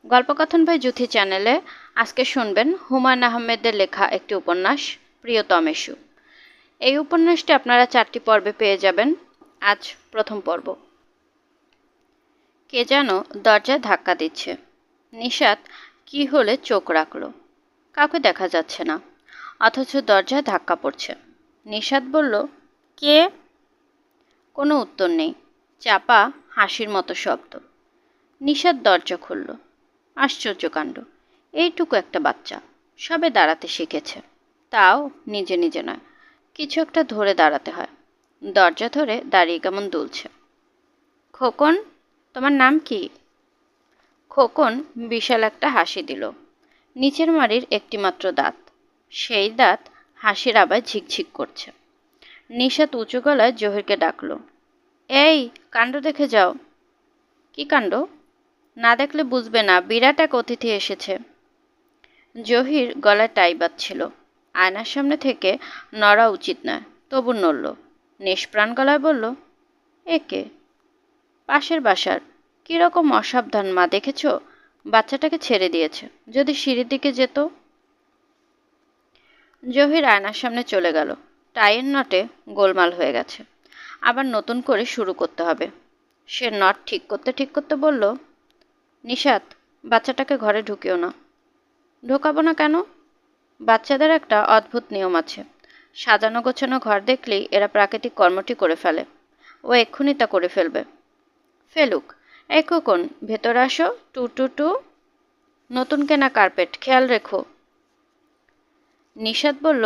গল্পকথন by Juthi চ্যানেলে আজকে শুনবেন হুমায়ুন আহমেদের লেখা একটি উপন্যাস প্রিয়তমেশু। এই উপন্যাসটি আপনারা 4টি পর্বে পেয়ে যাবেন। আজ প্রথম পর্ব। কে যেন দরজায় ধাক্কা দিচ্ছে। নিশাত কি হলে চোখ রাখল। কাউকে দেখা যাচ্ছে না, অথচ দরজায় ধাক্কা পড়ছে। নিশাত বলল, কে? কোনো উত্তর নেই, চাপা হাসির মতো শব্দ। নিশাত দরজা খুলল। আশ্চর্য কাণ্ড, এইটুকু একটা বাচ্চা সবে দাঁড়াতে শিখেছে, তাও নিজে নিজে নয়, কিছু একটা ধরে দাঁড়াতে হয়। দরজা ধরে দাঁড়িয়ে কেমন দুলছে। খোকন, তোমার নাম কি? খোকন বিশাল একটা হাসি দিল। নিচের মাড়ির একটিমাত্র দাঁত, সেই দাঁত হাসির আবার ঝিকঝিক করছে। নিশাত উঁচু গলায় জহিরকে ডাকল, এই কাণ্ড দেখে যাও। কি কাণ্ড? না দেখলে বুঝবে না, বিরাট এক অতিথি এসেছে। জহির গলায় টাই বাঁধছিল। আয়নার সামনে থেকে নড়া উচিত নয়, তবু নড়ল। নিষ্প্রাণ গলায় বলল, একে? পাশের বাসার। কিরকম অসাবধান মা, দেখেছ? বাচ্চাটাকে ছেড়ে দিয়েছে, যদি সিঁড়ির দিকে যেত। জহির আয়নার সামনে চলে গেল। টাইয়ের নটে গোলমাল হয়ে গেছে, আবার নতুন করে শুরু করতে হবে। সে নট ঠিক করতে বলল, নিশাত, বাচ্চাটাকে ঘরে ঢুকিও না। ঢোকাবো না কেন? বাচ্চাদের একটা অদ্ভুত নিয়ম আছে, সাজানো গোছানো ঘর দেখলেই এরা প্রাকৃতিক কর্মটি করে ফেলে। ও এক্ষুনি তা করে ফেলবে। ফেলুক। এই খোকন, ভেতরে আসো। টু টু টু। নতুন কেনা কার্পেট, খেয়াল রেখো। নিশাত বলল,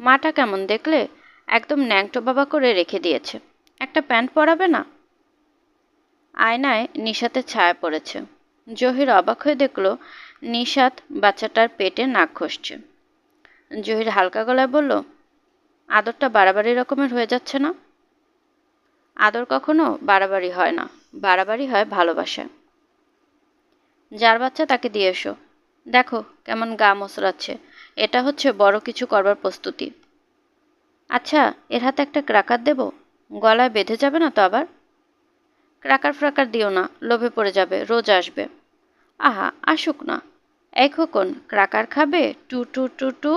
মাটা কেমন দেখলে? একদম ন্যাংটো বাবা করে রেখে দিয়েছে, একটা প্যান্ট পরাবে না? আয়নায় নিশাতের ছায়া পড়েছে। জহির অবাক হয়ে দেখল নিশাত বাচ্চাটার পেটে নাক ঘষছে। জহির হালকা গলায় বলল, আদরটা বাড়াবাড়ি রকমের হয়ে যাচ্ছে না? আদর কখনো বাড়াবাড়ি হয় না, বাড়াবাড়ি হয় ভালোবাসায়। যার বাচ্চা তাকে দিয়ে এসো। দেখো কেমন গা মোচড়াচ্ছে, এটা হচ্ছে বড় কিছু করবার প্রস্তুতি। আচ্ছা, এর হাতে একটা ক্রাকার দেব? গলায় বেঁধে যাবে না তো আবার? ক্রাকার ফ্রাকার দিও না, লোভে পড়ে যাবে, রোজ আসবে। আহা, আসুক না। এই খোকন, ক্রাকার খাবে? টু টু টু টু।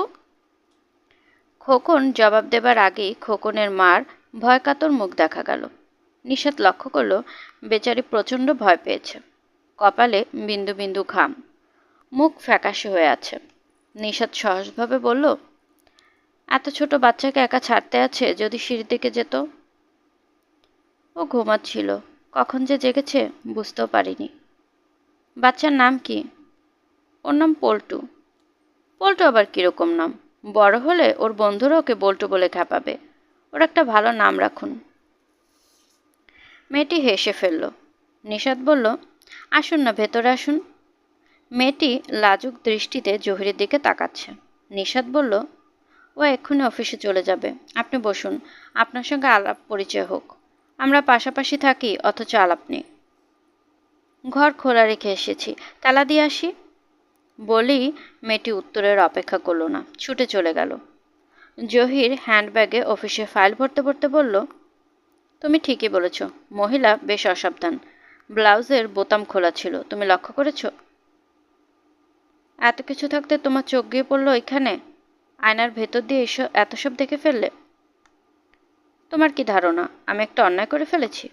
খোকন জবাব দেবার আগেই খোকনের মার ভয়কাতর মুখ দেখা গেল। নিশাত লক্ষ্য করল বেচারি প্রচণ্ড ভয় পেয়েছে। কপালে বিন্দু বিন্দু ঘাম, মুখ ফ্যাকাশে হয়ে আছে। নিশাত সহজভাবে বলল, এত ছোট বাচ্চাকে একা ছাড়তে আছে, যদি সিঁড়ির দিকে যেত। ও ঘুমাচ্ছিল, কখন যে জেগেছে বুঝতেও পারিনি। বাচ্চার নাম কি? ওর নাম পল্টু। পল্টু আবার কিরকম নাম? বড় হলে ওর বন্ধুরা ওকে বল্টু বলে খ্যাপাবে। ওর একটা ভালো নাম রাখুন। মেয়েটি হেসে ফেলল। নিশাত বলল, আসুন না, ভেতরে আসুন। মেয়েটি লাজুক দৃষ্টিতে জহিরের দিকে তাকাচ্ছে। নিশাত বলল, ও এক্ষুনি অফিসে চলে যাবে, আপনি বসুন, আপনার সঙ্গে আলাপ পরিচয় হোক। আমরা পাশাপাশি থাকি, অথচ আলাপ নেই। ঘর খোলা রেখে এসেছি, তালা দিয়ে আসি। বলেই মেয়েটি উত্তরের অপেক্ষা করল না, ছুটে চলে গেল। জহির হ্যান্ডব্যাগে অফিসে ফাইল ভরতে ভরতে বলল, তুমি ঠিকই বলেছ, মহিলা বেশ অসাবধান। ব্লাউজের বোতাম খোলা ছিল, তুমি লক্ষ্য করেছ? এত কিছু থাকতে তোমার চোখ গিয়ে পড়লো এখানে? আয়নার ভেতর দিয়ে এত সব দেখে ফেললে? তোমার কি ধারণা আমি একটা অন্যায় করে ফেলেছি?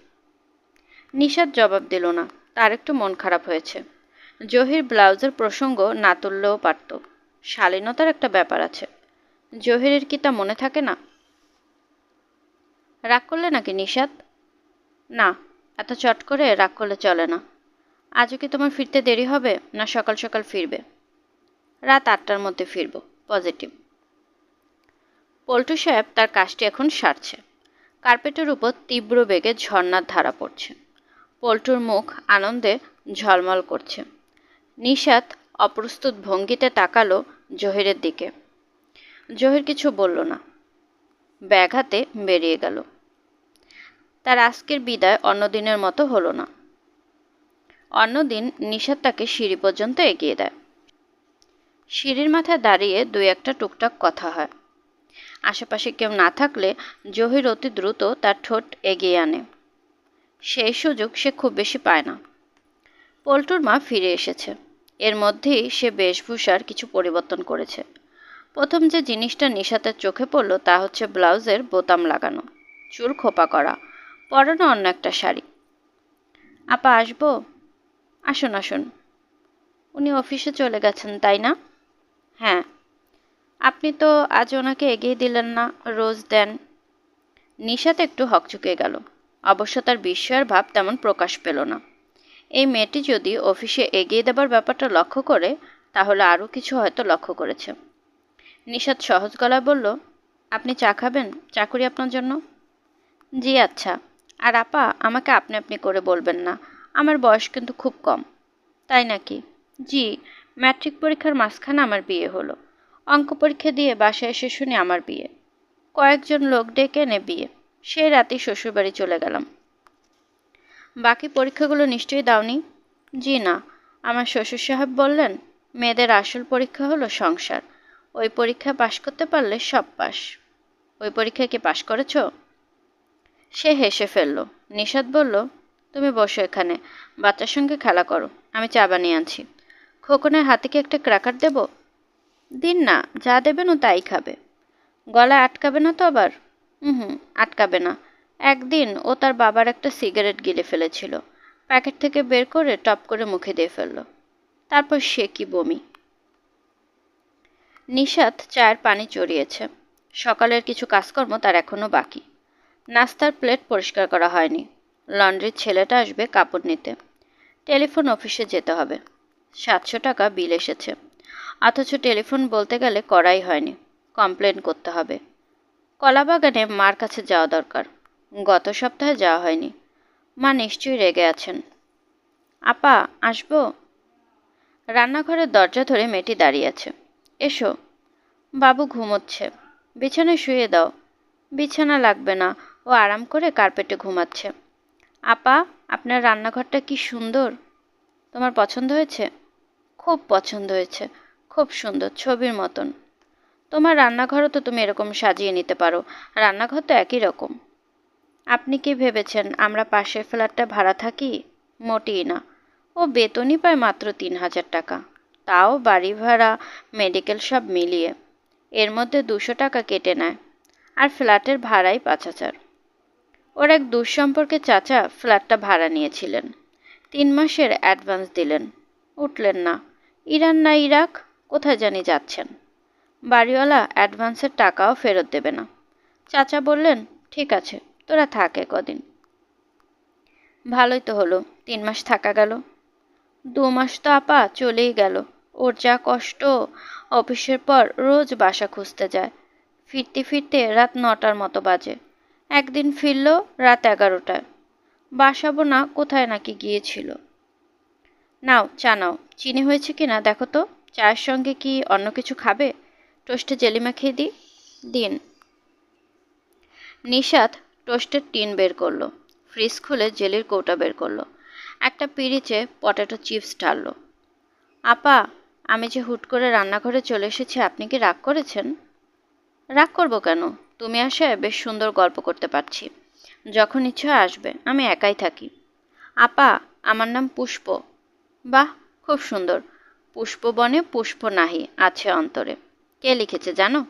নিশাত জবাব দিল না, তার একটু মন খারাপ হয়েছে। জহির ব্লাউজের প্রসঙ্গ না তুললেও পারত, শালীনতার একটা ব্যাপার আছে। জহিরের কি তা মনে থাকে না? রাগ করলে নাকি নিশাত? না, এত চট করে রাগ করলে চলে না। আজও কি তোমার ফিরতে দেরি হবে, না সকাল সকাল ফিরবে? রাত 8টার মধ্যে ফিরব, পজিটিভ। পল্টু সাহেব তার কাজটি এখন সারছে। কার্পেটের উপর তীব্র বেগে ঝর্ণার ধারা পড়ছে। পল্টুর মুখ আনন্দে ঝলমল করছে। নিশাত অপ্রস্তুত ভঙ্গিতে তাকালো জহিরের দিকে। জহির কিছু বলল না, ব্যাগ হাতে বেরিয়ে গেল। তার আজকের বিদায় অন্যদিনের মতো হলো না। অন্যদিন নিশাত তাকে সিঁড়ি পর্যন্ত এগিয়ে দেয়। সিঁড়ির মাথায় দাঁড়িয়ে 2-1টা টুকটাক কথা হয়। আশেপাশে কেউ না থাকলে জহির অতি দ্রুত তার ঠোঁট এগিয়ে আনে। সেই সুযোগ সে খুব বেশি পায় না। পল্টুর মা ফিরে এসেছে। এর মধ্যেই সে বেশভূষার কিছু পরিবর্তন করেছে। প্রথম যে জিনিসটা নিশাতের চোখে পড়ল তা হচ্ছে ব্লাউজের বোতাম লাগানো, চুল খোপা করা, পরনে অন্য একটা শাড়ি। আপা আসবো? আসুন আসুন। উনি অফিসে চলে গেছেন তাই না? হ্যাঁ। আপনি তো আজ ওনাকে এগিয়ে দিলেন না, রোজ দেন। নিশাত একটু হকচকে গেল। অবশ্য তার বিস্ময়ের ভাব তেমন প্রকাশ পেল না। এই মেয়েটি যদি অফিসে এগিয়ে দেবার ব্যাপারটা লক্ষ্য করে তাহলে আরও কিছু হয়তো লক্ষ্য করেছে। নিশাত সহজ গলায় বলল, আপনি চা খাবেন? চা করি আপনার জন্য? জি আচ্ছা। আর আপা, আমাকে আপনি আপনি করে বলবেন না, আমার বয়স কিন্তু খুব কম। তাই নাকি? জি, ম্যাট্রিক পরীক্ষার মাঝখানে আমার বিয়ে হলো। অঙ্ক পরীক্ষা দিয়ে বাসায় এসে শুনি আমার বিয়ে। কয়েকজন লোক ডেকে এনে বিয়ে। সেই রাতেই শ্বশুরবাড়ি চলে গেলাম। বাকি পরীক্ষাগুলো নিশ্চয়ই দাওনি? জি না। আমার শ্বশুর সাহেব বললেন, মেয়েদের আসল পরীক্ষা হলো সংসার। ওই পরীক্ষা পাশ করতে পারলে সব পাস। ওই পরীক্ষায় কি পাশ করেছ? সে হেসে ফেলল। নিশাত বলল, তুমি বসো এখানে, বাচ্চার সঙ্গে খেলা করো, আমি চা বানিয়ে আনছি। খোকনের হাতে কি একটা ক্র্যাকার দেব? দিন না, যা দেবেন ও তাই খাবে। গলায় আটকাবে না তো আবার? হুম, আটকাবে না। একদিন ও তার বাবার একটা সিগারেট গিলে ফেলেছিল, প্যাকেট থেকে বের করে টপ করে মুখে দিয়ে ফেলল। তারপর সে কি বমি। নিশাত চায়ের পানি চড়িয়েছে। সকালের কিছু কাজকর্ম তার এখনো বাকি। নাস্তার প্লেট পরিষ্কার করা হয়নি। লন্ড্রির ছেলেটা আসবে কাপড় নিতে। টেলিফোন অফিসে যেতে হবে। 700 টাকা বিল এসেছে। অথচ টেলিফোন বলতে গেলে করাই হয়নি। কমপ্লেন করতে হবে। কলাবাগানে মার কাছে যাওয়া দরকার। গত সপ্তাহে যাওয়া হয়নি। মা নিশ্চয়ই রেগে আছেন। আপা আসবো? রান্নাঘরের দরজা ধরে মেয়েটি দাঁড়িয়ে আছে। এসো। বাবু ঘুমোচ্ছে। বিছানায় শুয়ে দাও। বিছানা লাগবে না, ও আরাম করে কার্পেটে ঘুমাচ্ছে। আপা, আপনার রান্নাঘরটা কি সুন্দর। তোমার পছন্দ হয়েছে? খুব পছন্দ হয়েছে। খুব সুন্দর, ছবির মতন। তোমার রান্নাঘরও তো তুমি এরকম সাজিয়ে নিতে পারো। রান্নাঘর তো একই রকম। আপনি কি ভেবেছেন আমরা পাশের ফ্ল্যাটটা ভাড়া থাকি? মোটেই না। ও বেতনই পায় মাত্র 3,000 টাকা। তাও বাড়ি ভাড়া, মেডিকেল সব মিলিয়ে। এর মধ্যে 200 টাকা কেটে নেয়। আর ফ্ল্যাটের ভাড়াই 5,000। ওর এক দূর সম্পর্কে চাচা ফ্ল্যাটটা ভাড়া নিয়েছিলেন। 3 মাসের অ্যাডভান্স দিলেন। উঠলেন না। ইরান না ইরাক, কোথায় জানি যাচ্ছেন। বাড়িওয়ালা অ্যাডভান্সের টাকাও ফেরত দেবে না। চাচা বললেন, ঠিক আছে, তোরা থাকে কদিন। ভালোই তো হলো, 3 মাস থাকা গেল। 2 মাস তো আপা চলেই গেল। ওর যা কষ্ট। অফিসের পর রোজ বাসা খুঁজতে যায়। ফিরতে ফিরতে রাত 9টার মতো বাজে। একদিন ফিরল রাত 11টায়। বাসাবো না কোথায় নাকি গিয়েছিল। নাও চা নাও, চিনি হয়েছে কিনা দেখো তো। চায়ের সঙ্গে কি অন্য কিছু খাবে? টোস্টে জেলি মাখিয়ে দিই? দিন। নিশাত টোস্টের টিন বের করলো। ফ্রিজ খুলে জেলির কৌটা বের করলো। একটা পিরিচে পটেটো চিপস ঢাললো। আপা, আমি যে হুট করে রান্নাঘরে চলে এসেছি, আপনি কি রাগ করেছেন? রাগ করবো কেন? তুমি আসায় বেশ সুন্দর গল্প করতে পারছি। যখন ইচ্ছা আসবে, আমি একাই থাকি। আপা, আমার নাম পুষ্প। বাহ, খুব সুন্দর। পুষ্পবনে পুষ্প নাহি আছে অন্তরে। কে লিখেছে জানো?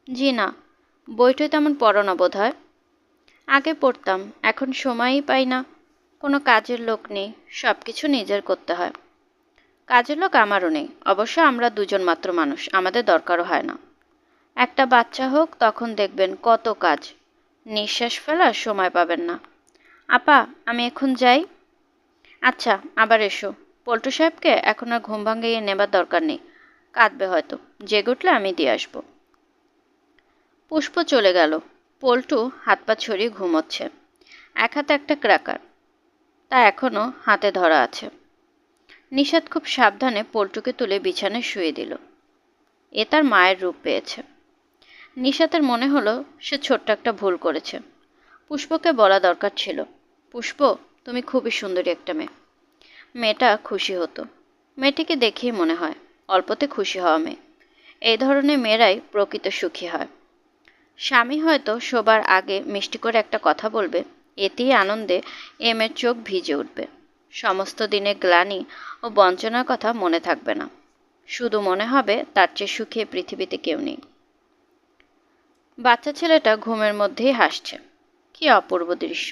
জি না। বইটাই তেমন পড়ো না বোধ হয়। আগে পড়তাম, এখন সময়ই পাই না। কোনো কাজের লোক নেই, সব কিছু নিজের করতে হয়। কাজের লোক আমারও নেই। অবশ্য আমরা দুজন মাত্র মানুষ, আমাদের দরকারও হয় না। একটা বাচ্চা হোক, তখন দেখবেন কত কাজ। নিঃশ্বাস ফেলার সময় পাবেন না। আপা, আমি এখন যাই। আচ্ছা, আবার এসো। পল্টু সাহেবকে এখন আর ঘুম ভাঙিয়ে নেবার দরকার নেই। কাঁদবে হয়তো। জেগে উঠলে আমি দিয়ে আসবো। পুষ্প চলে গেল। পল্টু হাত পা ছড়িয়ে ঘুমোচ্ছে। এক হাতে একটা ক্র্যাকার, তা এখনো হাতে ধরা আছে। নিশাত খুব সাবধানে পল্টুকে তুলে বিছানায় শুয়ে দিল। এ তার মায়ের রূপ পেয়েছে। নিশাতের মনে হলো সে ছোট্ট একটা ভুল করেছে। পুষ্পকে বলা দরকার ছিল, পুষ্প, তুমি খুবই সুন্দরী একটা মেয়ে। মেয়েটা খুশি হতো। মেয়েটিকে দেখেই মনে হয় অল্পতে খুশি হওয়া মেয়ে। এই ধরনের মেয়েরাই প্রকৃত সুখী হয়। স্বামী হয়তো শোবার আগে মিষ্টি করে একটা কথা বলবে, এতেই আনন্দে এমের চোখ ভিজে উঠবে। সমস্ত দিনের গ্লানি ও বঞ্চনার কথা মনে থাকবে না। শুধু মনে হবে তার চেয়ে সুখী পৃথিবীতে কেউ নেই। বাচ্চা ছেলেটা ঘুমের মধ্যেই হাসছে। কি অপূর্ব দৃশ্য!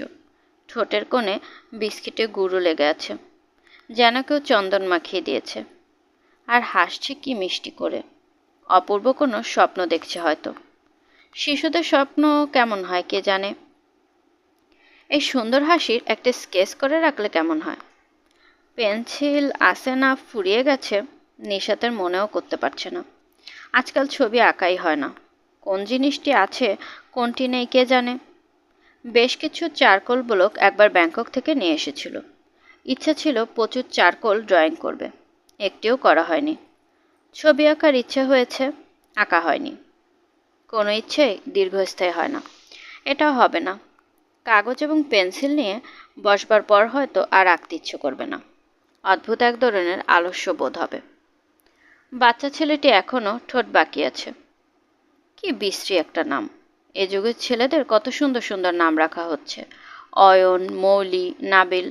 ঠোঁটের কোণে বিস্কিটে গুঁড়ো লেগে আছে, যেন কেউ চন্দন মাখিয়ে দিয়েছে। আর হাসছে কি মিষ্টি করে! অপূর্ব কোনো স্বপ্ন দেখছে হয়তো। শিশুদের স্বপ্ন কেমন হয় কে জানে। এই সুন্দর হাসির একটা স্কেচ করে রাখলে কেমন হয়। পেন্সিল আসে না ফুরিয়ে গেছে, নিশাতের মনেও করতে পারছে না। আজকাল ছবি আঁকাই হয় না। কোন জিনিসটি আছে কোনটি নেই কে জানে। বেশ কিছু চারকোল ব্লক একবার ব্যাংকক থেকে নিয়ে এসেছিল। ইচ্ছা ছিল প্রচুর চারকোল ড্রয়িং করবে, একটিও করা হয়নি। ছবি আঁকার ইচ্ছে হয়েছে, আঁকা হয়নি। কোনো ইচ্ছেই দীর্ঘস্থায়ী হয় না, এটাও হবে না। কাগজ এবং পেন্সিল নিয়ে বসবার পর হয়তো আর আঁকতে ইচ্ছে করবে না। অদ্ভুত এক ধরনের আলস্য বোধ হবে। বাচ্চা ছেলেটি এখনও ঠোঁট বাকি আছে। কি বিশ্রী একটা নাম! এ যুগের ছেলেদের কত সুন্দর সুন্দর নাম রাখা হচ্ছে। অয়ন, মৌলি, নাবিল,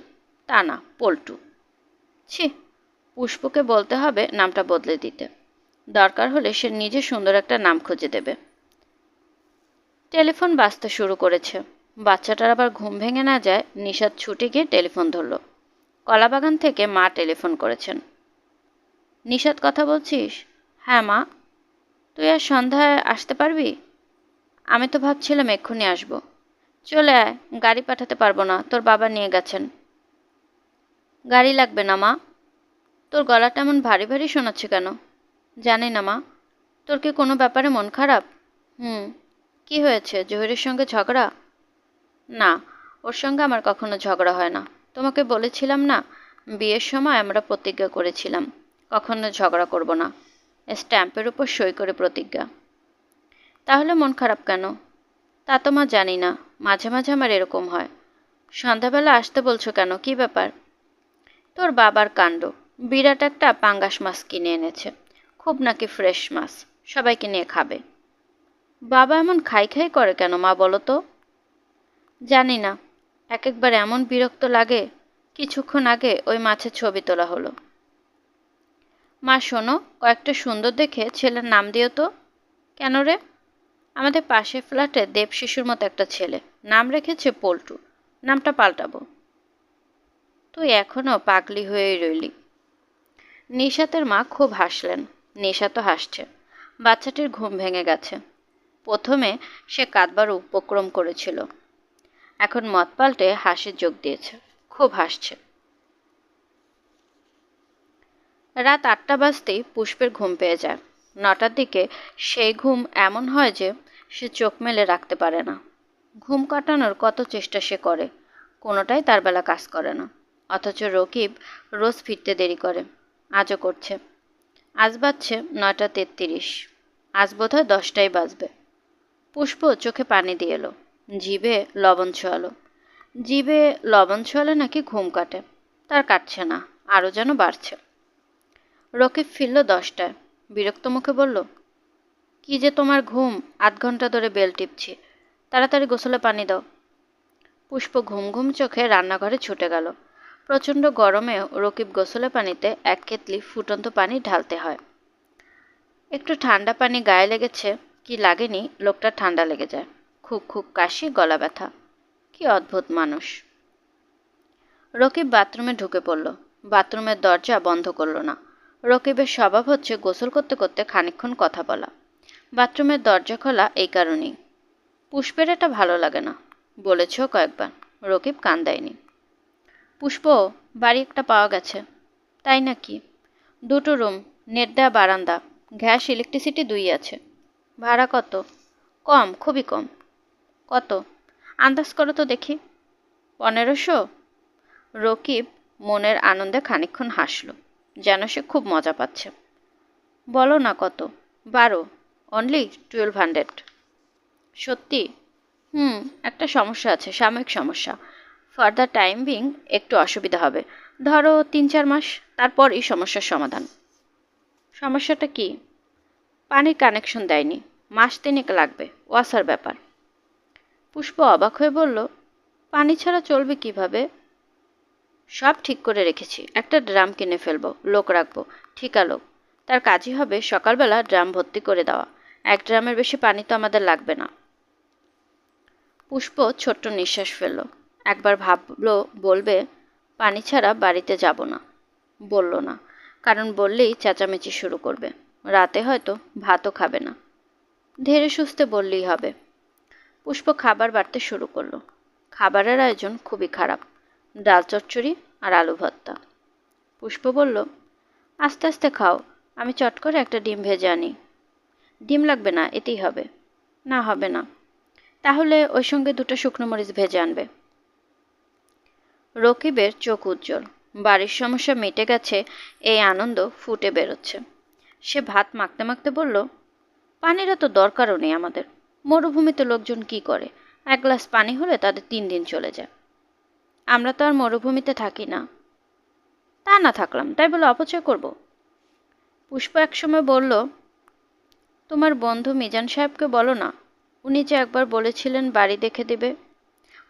তা না, পল্টু। ছি! পুষ্পকে বলতে হবে নামটা বদলে দিতে। দরকার হলে সে নিজে সুন্দর একটা নাম খুঁজে দেবে। টেলিফোন বাজতে শুরু করেছে। বাচ্চাটার আবার ঘুম ভেঙে না যায়, নিশাত ছুটে গিয়ে টেলিফোন ধরল। কলাবাগান থেকে মা টেলিফোন করেছেন। নিশাত কথা বলছিস? হ্যাঁ মা। তুই আর সন্ধ্যায় আসতে পারবি? আমি তো ভাবছিলাম এক্ষুনি আসবো। চলে আয়, গাড়ি পাঠাতে পারবো না, তোর বাবা নিয়ে গেছেন। গাড়ি লাগবে না মা। তোর গলাটা এমন ভারী ভারী শোনাচ্ছে কেন? জানি না মা। তোর কি কোনো ব্যাপারে মন খারাপ? কি হয়েছে, জহিরের সঙ্গে ঝগড়া? না, ওর সঙ্গে আমার কখনো ঝগড়া হয় না। তোমাকে বলেছিলাম না, বিয়ের সময় আমরা প্রতিজ্ঞা করেছিলাম কখনো ঝগড়া করব না। স্ট্যাম্পের উপর সই করে প্রতিজ্ঞা। তাহলে মন খারাপ কেন? তা তো মা জানি না, মাঝে মাঝে আমার এরকম হয়। সন্ধ্যাবেলা আসতে বলছো কেন, কি ব্যাপার? তোর বাবার কাণ্ড, বিরাট একটা পাঙ্গাস মাছ কিনে এনেছে। খুব নাকি ফ্রেশ মাছ, সবাইকে নিয়ে খাবে। বাবা এমন খাই খাই করে কেন মা, বলো তো? জানি না, এক একবার এমন বিরক্ত লাগে। কিছুক্ষণ আগে ওই মাছের ছবি তোলা হলো। মা শোনো, কয়েকটা সুন্দর দেখে ছেলের নাম দিও তো। কেন রে? আমাদের পাশের ফ্ল্যাটে দেব শিশুর মতো একটা ছেলে, নাম রেখেছে পল্টু। নামটা পাল্টাবো। তুই এখনও পাগলি হয়েই রইলি। নিশাতের মা খুব হাসলেন। নিশাতও হাসছে। বাচ্চাটির ঘুম ভেঙে গেছে। প্রথমে সে কাঁদবার উপক্রম করেছিল, এখন মত পাল্টে হাসি যোগ দিয়েছে, খুব হাসছে। রাত 8টা বাজতেই পুষ্পের ঘুম পেয়ে যায়। 9টার দিকে সেই ঘুম এমন হয় যে সে চোখ মেলে রাখতে পারে না। ঘুম কাটানোর কত চেষ্টা সে করে, কোনোটাই তার বেলা কাজ করে না। অথচ রকিব রোজ ফিরতে দেরি করে, আজও করছে। আজ বাজছে 9টা 33। আজ বোধহয় 10টাই বাজবে। পুষ্প চোখে পানি দিয়ে এলো, জিভে লবণ ছোঁয়ালো। জিভে লবণ ছোঁয়ালে নাকি ঘুম কাটে, তার কাটছে না, আরও যেন বাড়ছে। রকিব ফিরল 10টায়, বিরক্ত মুখে বলল, কি যে তোমার ঘুম, আধ ঘন্টা ধরে বেল টিপছি, তাড়াতাড়ি গোসলে পানি দাও। পুষ্প ঘুম ঘুম চোখে রান্নাঘরে ছুটে গেল। প্রচণ্ড গরমে রকিব গোসলে পানিতে 1 কেতলি ফুটন্ত পানি ঢালতে হয়। একটু ঠান্ডা পানি গায়ে লেগেছে কি লাগেনি, লোকটা ঠান্ডা লেগে যায়। খুব খুব কাশি, গলা ব্যথা। কি অদ্ভুত মানুষ। রকিব বাথরুমে ঢুকে পড়ল। বাথরুমের দরজা বন্ধ করল না। রকিবের স্বভাব হচ্ছে গোসল করতে করতে খানিকক্ষণ কথা বলা। বাথরুমের দরজা খোলা এই কারণেই। পুষ্পের এটা ভালো লাগে না, বলেছেও কয়েকবার। রকিব কান দেয়নি। পুষ্প, বাড়ি একটা পাওয়া গেছে। তাই নাকি? 2টো রুম, নেট দেওয়া বারান্দা, গ্যাস ইলেকট্রিসিটি 2ই আছে। ভাড়া কত? কম, খুবই কম। কত? আন্দাজ করো তো দেখি। 1500। রকিব মনের আনন্দে খানিকক্ষণ হাসল, যেন সে খুব মজা পাচ্ছে। বলো না কত? 12। অনলি 1200। সত্যি? একটা সমস্যা আছে, সাময়িক সমস্যা। ফর দ্য টাইম বিং একটু অসুবিধা হবে। ধরো 3-4 মাস, তারপরই সমস্যার সমাধান। সমস্যাটা কি? পানির কানেকশন দেয়নি, মাস 3 লাগবে, ওয়াসার ব্যাপার। পুষ্প অবাক হয়ে বলল, পানি ছাড়া চলবে কিভাবে? সব ঠিক করে রেখেছি, একটা ড্রাম কিনে ফেলবো, লোক রাখবো, ঠিকা লোক। তার কাজই হবে সকালবেলা ড্রাম ভর্তি করে দেওয়া। 1 ড্রামের বেশি পানি তো আমাদের লাগবে না। পুষ্প ছোট্ট নিঃশ্বাস ফেলল। একবার ভাবলো বলবে, পানি ছাড়া বাড়িতে যাব না। বলল না, কারণ বললেই চেঁচামেচি শুরু করবে। রাতে হয়তো ভাতও খাবে না। ধীরে সুস্থে বললেই হবে। পুষ্প খাবার বাড়তে শুরু করলো। খাবারের আয়োজন খুবই খারাপ। ডাল চচ্চড়ি আর আলু ভর্তা। পুষ্প বলল, আস্তে আস্তে খাও, আমি চট করে একটা ডিম ভেজে আনি। ডিম লাগবে না, এতেই হবে। না, হবে না। তাহলে ওই সঙ্গে 2টা শুকনো মরিচ ভেজে আনবে। রকিবের চোখ উজ্জ্বল। বাড়ির সমস্যা মিটে গেছে, এই আনন্দ ফুটে বেরোচ্ছে। সে ভাত মাখতে মাখতে বলল, পানিরও তো দরকারও নেই আমাদের। মরুভূমিতে লোকজন কি করে? 1 গ্লাস পানি হলে তাদের 3 দিন চলে যায়। আমরা তো আর মরুভূমিতে থাকি না। তা না থাকলাম তাই বলে অপচয় করব? পুষ্প একসময় বলল, তোমার বন্ধু মিজান সাহেবকে বলো না, উনি যে একবার বলেছিলেন বাড়ি দেখে দেবে।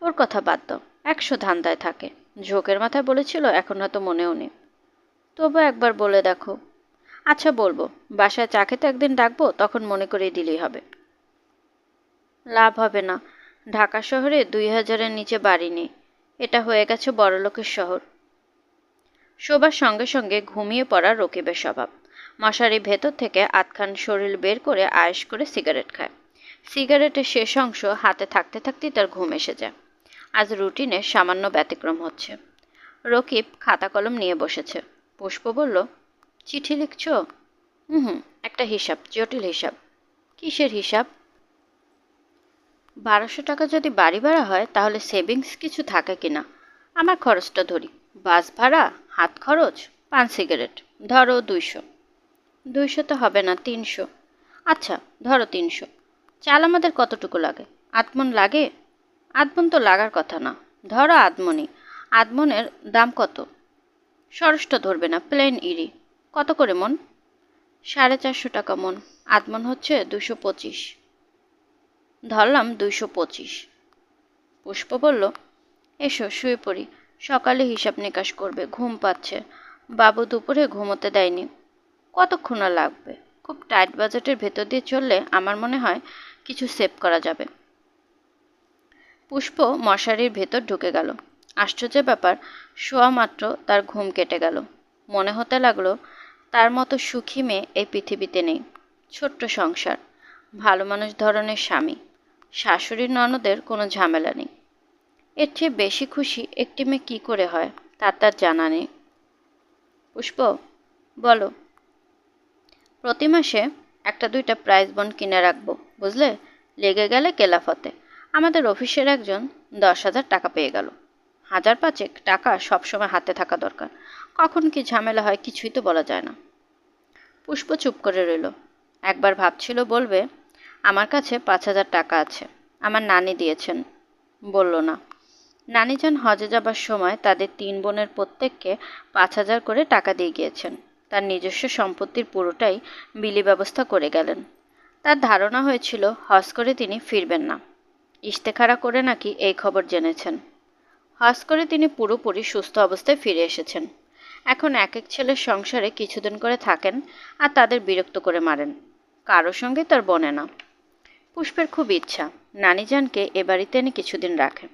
ওর কথা বাদ দাও, 100 ধান্দায় থাকে। ঝোঁকের মাথায় বলেছিল, এখন হয়তো মনেও নেই। তবু একবার বলে দেখো। আচ্ছা বলবো, বাসায় চা খেতে একদিন ডাকবো, তখন মনে করিয়ে দিলেই হবে। লাভ হবে না। ঢাকা শহরে 2000-এর নিচে বাড়ি নেই। এটা হয়ে গেছে বড়লোকের শহর। শোবার সঙ্গে সঙ্গে ঘুমিয়ে পড়া রকিবের স্বভাব। মশারির ভেতর থেকে আধখান শরীর বের করে আয়েশ করে সিগারেট খায়। সিগারেটের শেষ অংশ হাতে থাকতে থাকতেই তার ঘুম এসে যায়। আজ রুটিনে সামান্য ব্যতিক্রম হচ্ছে। রকিব খাতা কলম নিয়ে বসেছে। পুষ্প বলল, চিঠি লিখছ? হুম, একটা হিসাব, জটিল হিসাব। কিসের হিসাব? 1200 টাকা যদি বাড়ি ভাড়া হয় তাহলে সেভিংস কিছু থাকে কিনা। আমার খরচটা ধরি। বাস ভাড়া, হাত খরচ, পান সিগারেট, ধরো 200। 200 তো হবে না, 300। আচ্ছা, ধরো 300। চাল আমাদের কতটুকু লাগে? আধমন লাগে? আধমন তো লাগার কথা না, ধরো আধমনি। আধমনের দাম কত? সরসটা ধরবে না, প্লেন ইরি। কত করে মন? 450 টাকা মন। আধমন হচ্ছে 225। ধরলাম 225। পুষ্প বলল, এসো শুয়ে পড়ি, সকালে হিসাব নিকাশ করবে, ঘুম পাচ্ছে। বাবু দুপুরে ঘুমোতে দেয়নি। কতক্ষণ আর লাগবে? খুব টাইট বাজেটের ভেতর দিয়ে চললে আমার মনে হয় কিছু সেভ করা যাবে। পুষ্প মশারির ভেতর ঢুকে গেল। আশ্চর্য ব্যাপার, শোয়া মাত্র তার ঘুম কেটে গেল। মনে হতে লাগলো তার মতো সুখী মেয়ে এই পৃথিবীতে নেই। ছোট্ট সংসার, ভালো মানুষ ধরনের স্বামী, শাশুড়ির ননদের কোনো ঝামেলা নেই। এর চেয়ে বেশি খুশি একটি মেয়ে কী করে হয় তার জানা নেই। পুষ্প, বলো। প্রতি মাসে 1-2টা প্রাইজ বন্ড কিনে রাখবো, বুঝলে? লেগে গেলে কেলাফতে। আমাদের অফিসের একজন 10,000 টাকা পেয়ে গেল। 1,000-5 টাকা সবসময় হাতে থাকা দরকার। কখন কি ঝামেলা হয় কিছুই তো বলা যায় না। পুষ্প চুপ করে রইল। একবার ভাবছিল বলবে, আমার কাছে 5,000 টাকা আছে, আমার নানি দিয়েছেন। বলল না। নানি যান হজে যাবার সময় তাদের 3 বোনের প্রত্যেককে 5,000 করে টাকা দিয়ে গিয়েছেন। তার নিজস্ব সম্পত্তির পুরোটাই বিলি ব্যবস্থা করে গেলেন। তার ধারণা হয়েছিল হজ করে তিনি ফিরবেন না। ইশতেখারা করে নাকি এই খবর জেনেছেন। হজ করে তিনি পুরোপুরি সুস্থ অবস্থায় ফিরে এসেছেন। এখন এক এক ছেলের সংসারে কিছুদিন করে থাকেন আর তাদের বিরক্ত করে মারেন। কারো সঙ্গে তার বনে না। পুষ্পের খুব ইচ্ছা নানিজানকে এ বাড়িতে এনে কিছুদিন রাখে।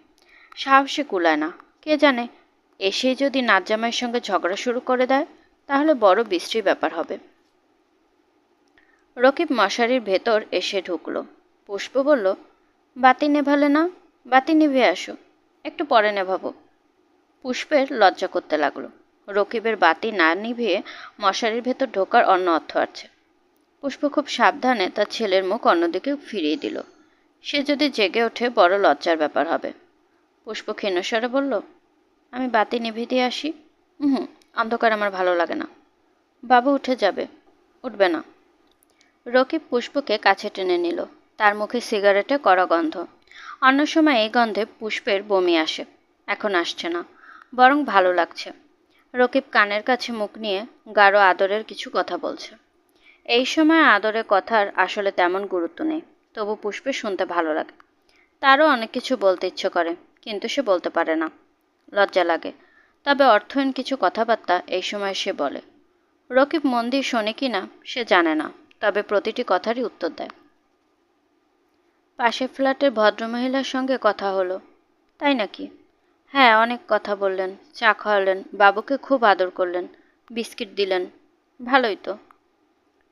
সাহসে কুলায় না। কে জানে, এসেই যদি নাতজামাইয়ের সঙ্গে ঝগড়া শুরু করে দেয় তাহলে বড় বিশ্রী ব্যাপার হবে। রকিব মশারির ভেতর এসে ঢুকল। পুষ্প বলল, বাতি নেভালে না? বাতি নিভে আসো। একটু পরে নেভাবো। পুষ্পের লজ্জা করতে লাগলো। রকিবের বাতি না নিভিয়ে মশারির ভেতর ঢোকার অন্য অর্থ আছে। পুষ্প খুব সাবধানে তার ছেলের মুখ অন্যদিকে ফিরিয়ে দিল। সে যদি জেগে ওঠে বড় লজ্জার ব্যাপার হবে। পুষ্প ক্ষীণস্বরে বলল, আমি বাতি নিভিয়ে দিয়ে আসি। হুম, অন্ধকার আমার ভালো লাগে না। বাবু উঠে যাবে। উঠবে না। রকিব পুষ্পকে কাছে টেনে নিল। তার মুখে সিগারেটে কড়া গন্ধ। অন্য সময় এই গন্ধে পুষ্পের বমি আসে। এখন আসছে না, বরং ভালো লাগছে। রকিব কানের কাছে মুখ নিয়ে গাঢ় আদরের কিছু কথা বলছে। এই সময় আদরের কথার আসলে তেমন গুরুত্ব নেই, তবু পুষ্পের শুনতে ভালো লাগে। তারও অনেক কিছু বলতে ইচ্ছে করে, কিন্তু সে বলতে পারে না। লজ্জা লাগে। তবে অর্থহীন কিছু কথাবার্তা এই সময় সে বলে। রকিব মন দিয়ে শোনে কি না সে জানে না, তবে প্রতিটি কথারই উত্তর দেয়। পাশের ফ্ল্যাটের ভদ্রমহিলার সঙ্গে কথা হলো। তাই নাকি? হ্যাঁ, অনেক কথা বললেন, চা খাওয়ালেন, বাবুকে খুব আদর করলেন, বিস্কিট দিলেন। ভালোই তো।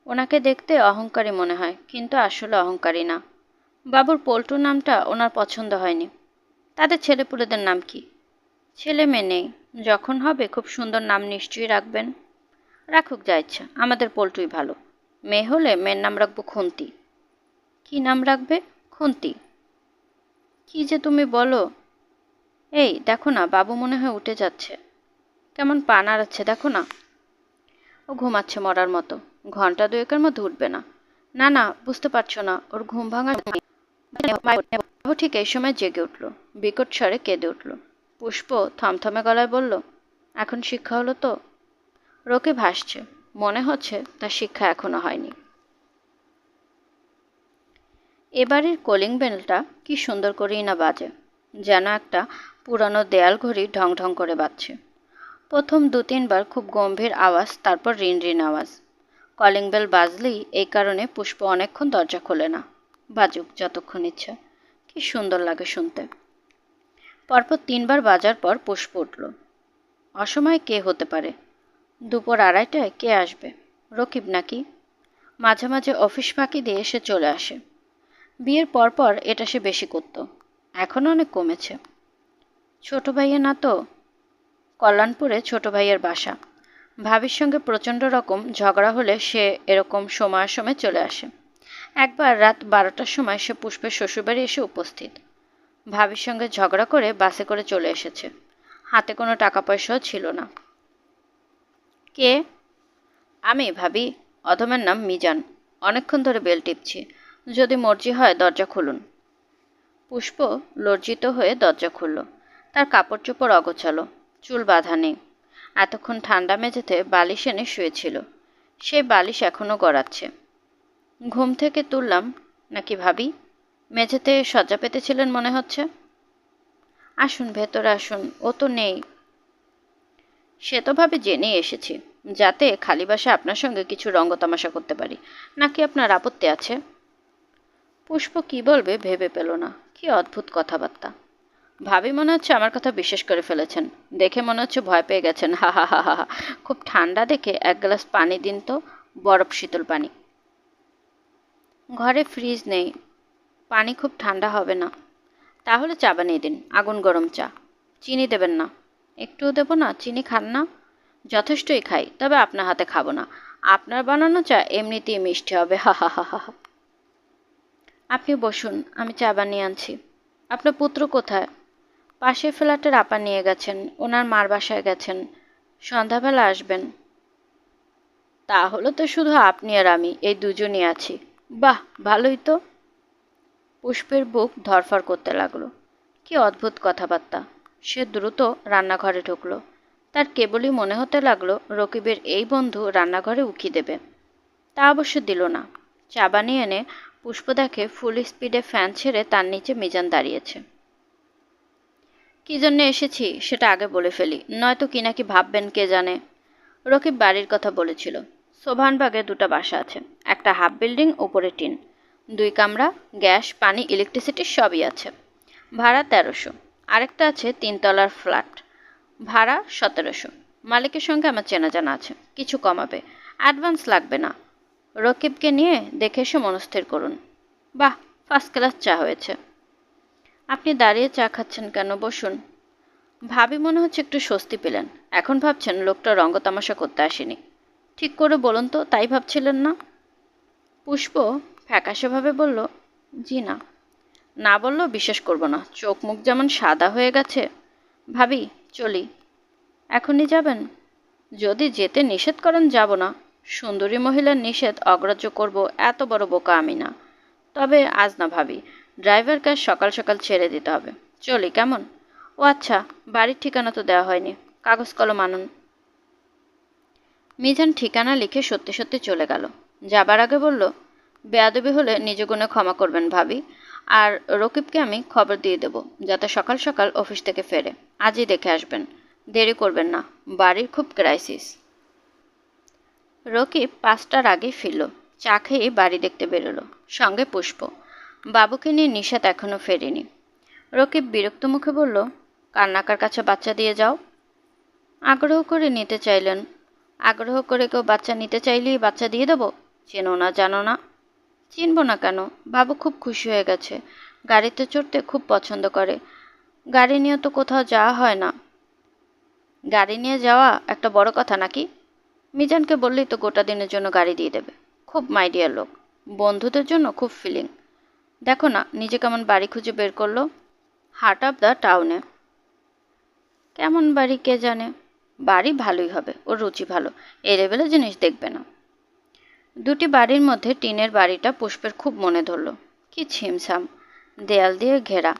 ওনাকে দেখতে অহংকারী মনে হয়, কিন্তু আসলে অহংকারী না। বাবুর পল্টু নামটা ওনার পছন্দ হয়নি। তাদের ছেলেপুলেদের নাম কি? ছেলে মেয়ে নেই, যখন হবে খুব সুন্দর নাম নিশ্চয়ই রাখবেন। রাখুক যা ইচ্ছা, আমাদের পল্টুই ভালো। মেয়ে হলে মেয়ের নাম রাখবো খুন্তি। কি নাম রাখবে? খুন্তি। কি যে তুমি বলো! এই দেখো না, বাবু মনে হয় উঠে যাচ্ছে। কেমন পা নাড়াচ্ছে দেখো না। ও ঘুমাচ্ছে মরার মতো, ঘন্টা দুয়েকের মধ্যে উঠবে না। না না, বুঝতে পারছো না, ওর ঘুম ভাঙা। বাবু ঠিক এই সময় জেগে উঠল, বিকট স্বরে কেঁদে উঠল। পুষ্প থমথমে গলায় বলল, এখন শিক্ষা হলো তো? রকি ভাসছে, মনে হচ্ছে তার শিক্ষা এখনো হয়নি। এবারের কলিং বেলটা কি সুন্দর করেই না বাজে, যেন একটা পুরানো দেয়াল ঘড়ি ঢং ঢং করে বাজছে। প্রথম ২-৩ বার খুব গম্ভীর আওয়াজ, তারপর রিন রিন আওয়াজ। কলিং বেল বাজলেই এই কারণে পুষ্প অনেকক্ষণ দরজা খোলে না। বাজুক যতক্ষণ ইচ্ছা, কি সুন্দর লাগে শুনতে। পরপর ৩ বার বাজার পর পুষ্প উঠল। অসময়ে কে হতে পারে? দুপুর ২:৩০টায় কে আসবে? রকিব নাকি? মাঝে মাঝে অফিস ফাঁকি দিয়ে সে চলে আসে। বিয়ের পরপর এটা সে বেশি করত, এখন অনেক কমেছে। ছোট ভাইয়া না তো? কল্যাণপুরে ছোট ভাইয়ের বাসা। ভাবির সঙ্গে প্রচণ্ড রকম ঝগড়া হলে সে এরকম সময় চলে আসে। একবার রাত ১২টার সময় সে পুষ্পের শ্বশুরবাড়ি এসে উপস্থিত। ভাবির সঙ্গে ঝগড়া করে বাসে করে চলে এসেছে। হাতে কোনো টাকা পয়সাও ছিল না। কে? আমি ভাবি। অধমের নাম মিজান। অনেকক্ষণ ধরে বেল টিপছি, যদি মর্জি হয় দরজা খুলুন। পুষ্প লজ্জিত হয়ে দরজা খুলল। তার কাপড় চোপড় অগোছালো, চুল বাঁধা নেই। এতক্ষণ ঠান্ডা মেঝেতে বালিশ এনে শুয়েছিল, সেই বালিশ এখনও গড়াচ্ছে। ঘুম থেকে তুললাম নাকি ভাবি? মেঝেতে শয্যা পেতেছিলেন মনে হচ্ছে। আসুন ভেতরে আসুন, ও তো নেই। সে তো ভাবে জেনেই এসেছি, যাতে খালি বাসা আপনার সঙ্গে কিছু রঙ্গতামাশা করতে পারি। নাকি আপনার আপত্তি আছে? পুষ্প কি বলবে ভেবে পেল না। কি অদ্ভুত কথাবার্তা! ভাবি মনে হচ্ছে আমার কথা বিশ্বাস করে ফেলেছেন, দেখে মনে হচ্ছে ভয় পেয়ে গেছেন। হা হা হা হা। খুব ঠান্ডা দেখে ১ গ্লাস পানি দিন তো, বরফ শীতল পানি। ঘরে ফ্রিজ নেই, পানি খুব ঠান্ডা হবে না। তাহলে চা বানিয়ে দিন, আগুন গরম চা। চিনি দেবেন না? একটুও দেবো না? চিনি খান না? যথেষ্টই খাই, তবে আপনার হাতে খাবো না। আপনার বানানো চা এমনিতেই মিষ্টি হবে। হা হা হা হা। আপনি বসুন, আমি চা বানিয়ে আনছি। আপনার পুত্র কোথায়? পাশের ফ্ল্যাটের আপা নিয়ে গেছেন, ওনার মার বাসায় গেছেন, সন্ধ্যাবেলা আসবেন। তাহলে তো শুধু আপনি আর আমি এই দুজনই আছি। বাহ, ভালোই তো। পুষ্পের বুক ধড়ফড় করতে লাগলো। কি অদ্ভুত কথাবার্তা! সে দ্রুত রান্নাঘরে ঢুকল। তার কেবলই মনে হতে লাগলো রকিবের এই বন্ধু রান্নাঘরে উকি দেবে। তা অবশ্য দিল না। চা বানিয়ে এনে পুষ্প দেখে ফুল স্পিডে ফ্যান ছেড়ে তার নিচে মিজান দাঁড়িয়েছে। কি জন্য এসেছি সেটা আগে বলে ফেলি, নয়তো কি নাকি ভাববেন কে জানে। রকিব বাড়ির কথা বলেছিল। সোভানবাগে 2টা বাসা আছে, একটা হাফ বিল্ডিং, উপরে টিন, 2 কামরা, গ্যাস পানি ইলেকট্রিসিটি সবই আছে। ভাড়া ১৩০০। আরেকটা আছে 3 তলার ফ্ল্যাট, ভাড়া ১৭০০। মালিকের সঙ্গে আমার চেনা জানা আছে, কিছু কমাবে। অ্যাডভান্স লাগবে না। রকিবকে নিয়ে দেখে এসে মনস্থির করুন। বাহ, ফার্স্ট ক্লাস চা হয়েছে। আপনি দাঁড়িয়ে চা খাচ্ছেন কেন? বসুন। ভাবি মনে হচ্ছে একটু স্বস্তি পেলেন। এখন ভাবছেন লোকটা রঙ্গতামাশা করতে আসেনি। ঠিক করে বলুন তো, তাই ভাবছিলেন না? পুষ্প ফ্যাকাশেভাবে বলল, জি না। না বললেও বিশ্বাস করব না, চোখ মুখ যেমন সাদা হয়ে গেছে। ভাবি, চলি। এখনই যাবেন? যদি যেতে নিষেধ করেন যাব না। সুন্দরী মহিলার নিষেধ অগ্রাহ্য করব এত বড় বোকা আমি না। তবে আজ না ভাবি, ড্রাইভার কাজ সকাল সকাল ছেড়ে দিতে হবে। চলি কেমন? ও আচ্ছা, বাড়ির ঠিকানা তো দেওয়া হয়নি, কাগজ কলম আনুন। মিজান ঠিকানা লিখে সত্যি সত্যি চলে গেল। যাবার আগে বলল, বেয়াদবি হলে নিজ গুণে ক্ষমা করবেন ভাবি। আর রকিবকে আমি খবর দিয়ে দেব, যাতে সকাল সকাল অফিস থেকে ফেরে। আজই দেখে আসবেন। দেরি করবেন না, বাড়ির খুব ক্রাইসিস। রকিব 5টার আগেই ফিরল। চা খেয়ে বাড়ি দেখতে বেরোলো, সঙ্গে পুষ্প। বাবুকে নিয়ে নিশাত এখনও ফেরেনি। রকিব বিরক্ত মুখে বলল, কান্নাকার কাছে বাচ্চা দিয়ে যাও। আগ্রহ করে নিতে চাইলেন। আগ্রহ করে কেউ বাচ্চা নিতে চাইলেই বাচ্চা দিয়ে দেবো? চেনো না, জানো না? চিনব না কেন? বাবু খুব খুশি হয়ে গেছে, গাড়িতে চড়তে খুব পছন্দ করে। গাড়ি নিয়ে তো কোথাও যাওয়া হয় না। গাড়ি নিয়ে যাওয়া একটা বড় কথা নাকি? মিজানকে বললেই তো গোটা দিনের জন্য গাড়ি দিয়ে দেবে। খুব মাইডিয়ার লোক, বন্ধুদের জন্য খুব ফিলিং। দেখো না নিজে কেমন বাড়ি খুঁজে বের করলো, হার্ট অফ দ্য টাউনে। কেমন বাড়ি কে জানে, বাড়ি ভালোই হবে, ওর রুচি ভালো, এ লেভেলের জিনিস দেখবে না। দুটি বাড়ির মধ্যে টিনের বাড়িটা পুষ্পের খুব মনে ধরল। কি ছিমছাম, দেয়াল দিয়ে ঘেরা।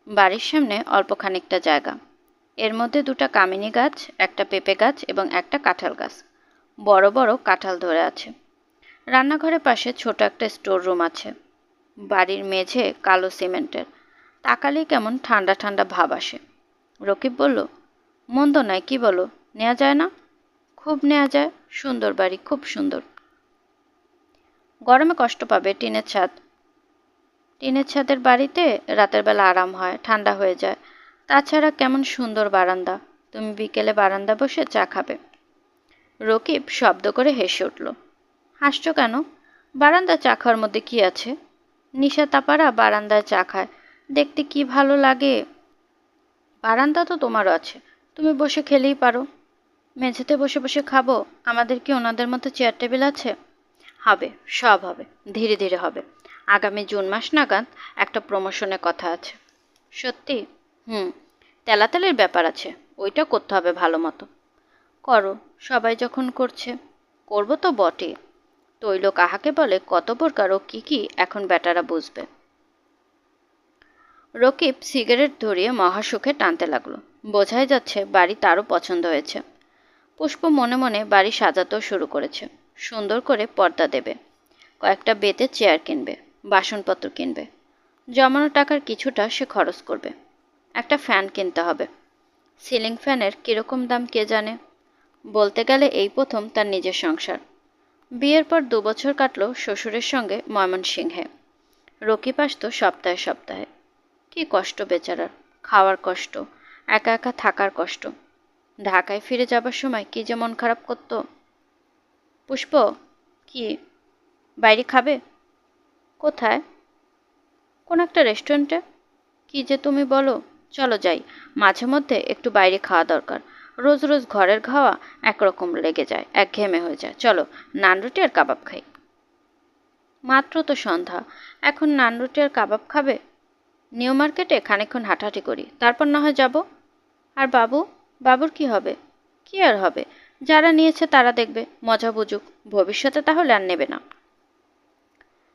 বাড়ির সামনে অল্প খানিকটা জায়গা, এর মধ্যে দুটো কামিনী গাছ, একটা পেঁপে গাছ এবং একটা কাঁঠাল গাছ। বড় বড় কাঁঠাল ধরে আছে। রান্নাঘরের পাশে ছোট একটা স্টোর রুম আছে। বাড়ির মেঝে কালো সিমেন্টের, তাকালেই কেমন ঠান্ডা ঠান্ডা ভাব আসে। রকিব বলল, মন্দ নয়, কি বলো, নেওয়া যায় না? খুব নেওয়া যায়, সুন্দর বাড়ি, খুব সুন্দর। গরমে কষ্ট পাবে, টিনের ছাদ। টিনের ছাদের বাড়িতে রাতের বেলা আরাম হয়, ঠান্ডা হয়ে যায়। তাছাড়া কেমন সুন্দর বারান্দা, তুমি বিকেলে বারান্দা বসে চা খাবে। রকিব শব্দ করে হেসে উঠল। হাসছো কেন? বারান্দা চা খাওয়ার মধ্যে কি আছে? নিশা তাপারা বারান্দায় চা খায়, দেখতে কি ভালো লাগে। বারান্দা তো তোমারও আছে, তুমি বসে খেলেই পারো। মেঝেতে বসে বসে খাবো? আমাদের কি ওনাদের মতো চেয়ার টেবিল আছে? হবে, সব হবে, ধীরে ধীরে হবে। আগামী জুন মাস নাগাদ একটা প্রমোশনের কথা আছে। সত্যি? হুম, তেলাতেলের ব্যাপার আছে, ওইটা করতে হবে ভালো মতো। করো, সবাই যখন করছে। করবো তো বটে। তৈল কাহাকে বলে, কত প্রকার ও কী কী এখন বেটারা বুঝবে। রকিব সিগারেট ধরিয়ে মহাসুখে টানতে লাগলো। বোঝাই যাচ্ছে বাড়ি তারও পছন্দ হয়েছে। পুষ্প মনে মনে বাড়ি সাজাতেও শুরু করেছে। সুন্দর করে পর্দা দেবে, কয়েকটা বেতের চেয়ার কিনবে, বাসনপত্র কিনবে। জমানো টাকার কিছুটা সে খরচ করবে। একটা ফ্যান কিনতে হবে। সিলিং ফ্যানের কীরকম দাম কে জানে। বলতে গেলে এই প্রথম তার নিজের সংসার। বিয়ের পর 2 বছর কাটল শ্বশুরের সঙ্গে ময়মনসিংহে। রকিব আসতো সপ্তাহে সপ্তাহে। কি কষ্ট বেচারার, খাওয়ার কষ্ট, একা একা থাকার কষ্ট। ঢাকায় ফিরে যাবার সময় কি যে মন খারাপ করতো। পুষ্প, কি, বাইরে খাবে? কোথায়? কোন একটা রেস্টুরেন্টে। কি যে তুমি বলো, চলো যাই। মাঝে মধ্যে একটু বাইরে খাওয়া দরকার। রোজ রোজ ঘরের খাওয়া একরকম লেগে যায়, একঘেয়েমে হয়ে যায়। চলো, নান রুটি আর কাবাব খাই। মাত্র তো সন্ধ্যা, এখন নান রুটি আর কাবাব খাবে? নিউ মার্কেটে খানিকক্ষণ হাঁটাহাঁটি করি, তারপর না হয় যাব। আর বাবু, বাবুর কি হবে? কি আর হবে, যারা নিয়েছে তারা দেখবে, মজা বুঝুক, ভবিষ্যতে তাহলে আর নেবে না।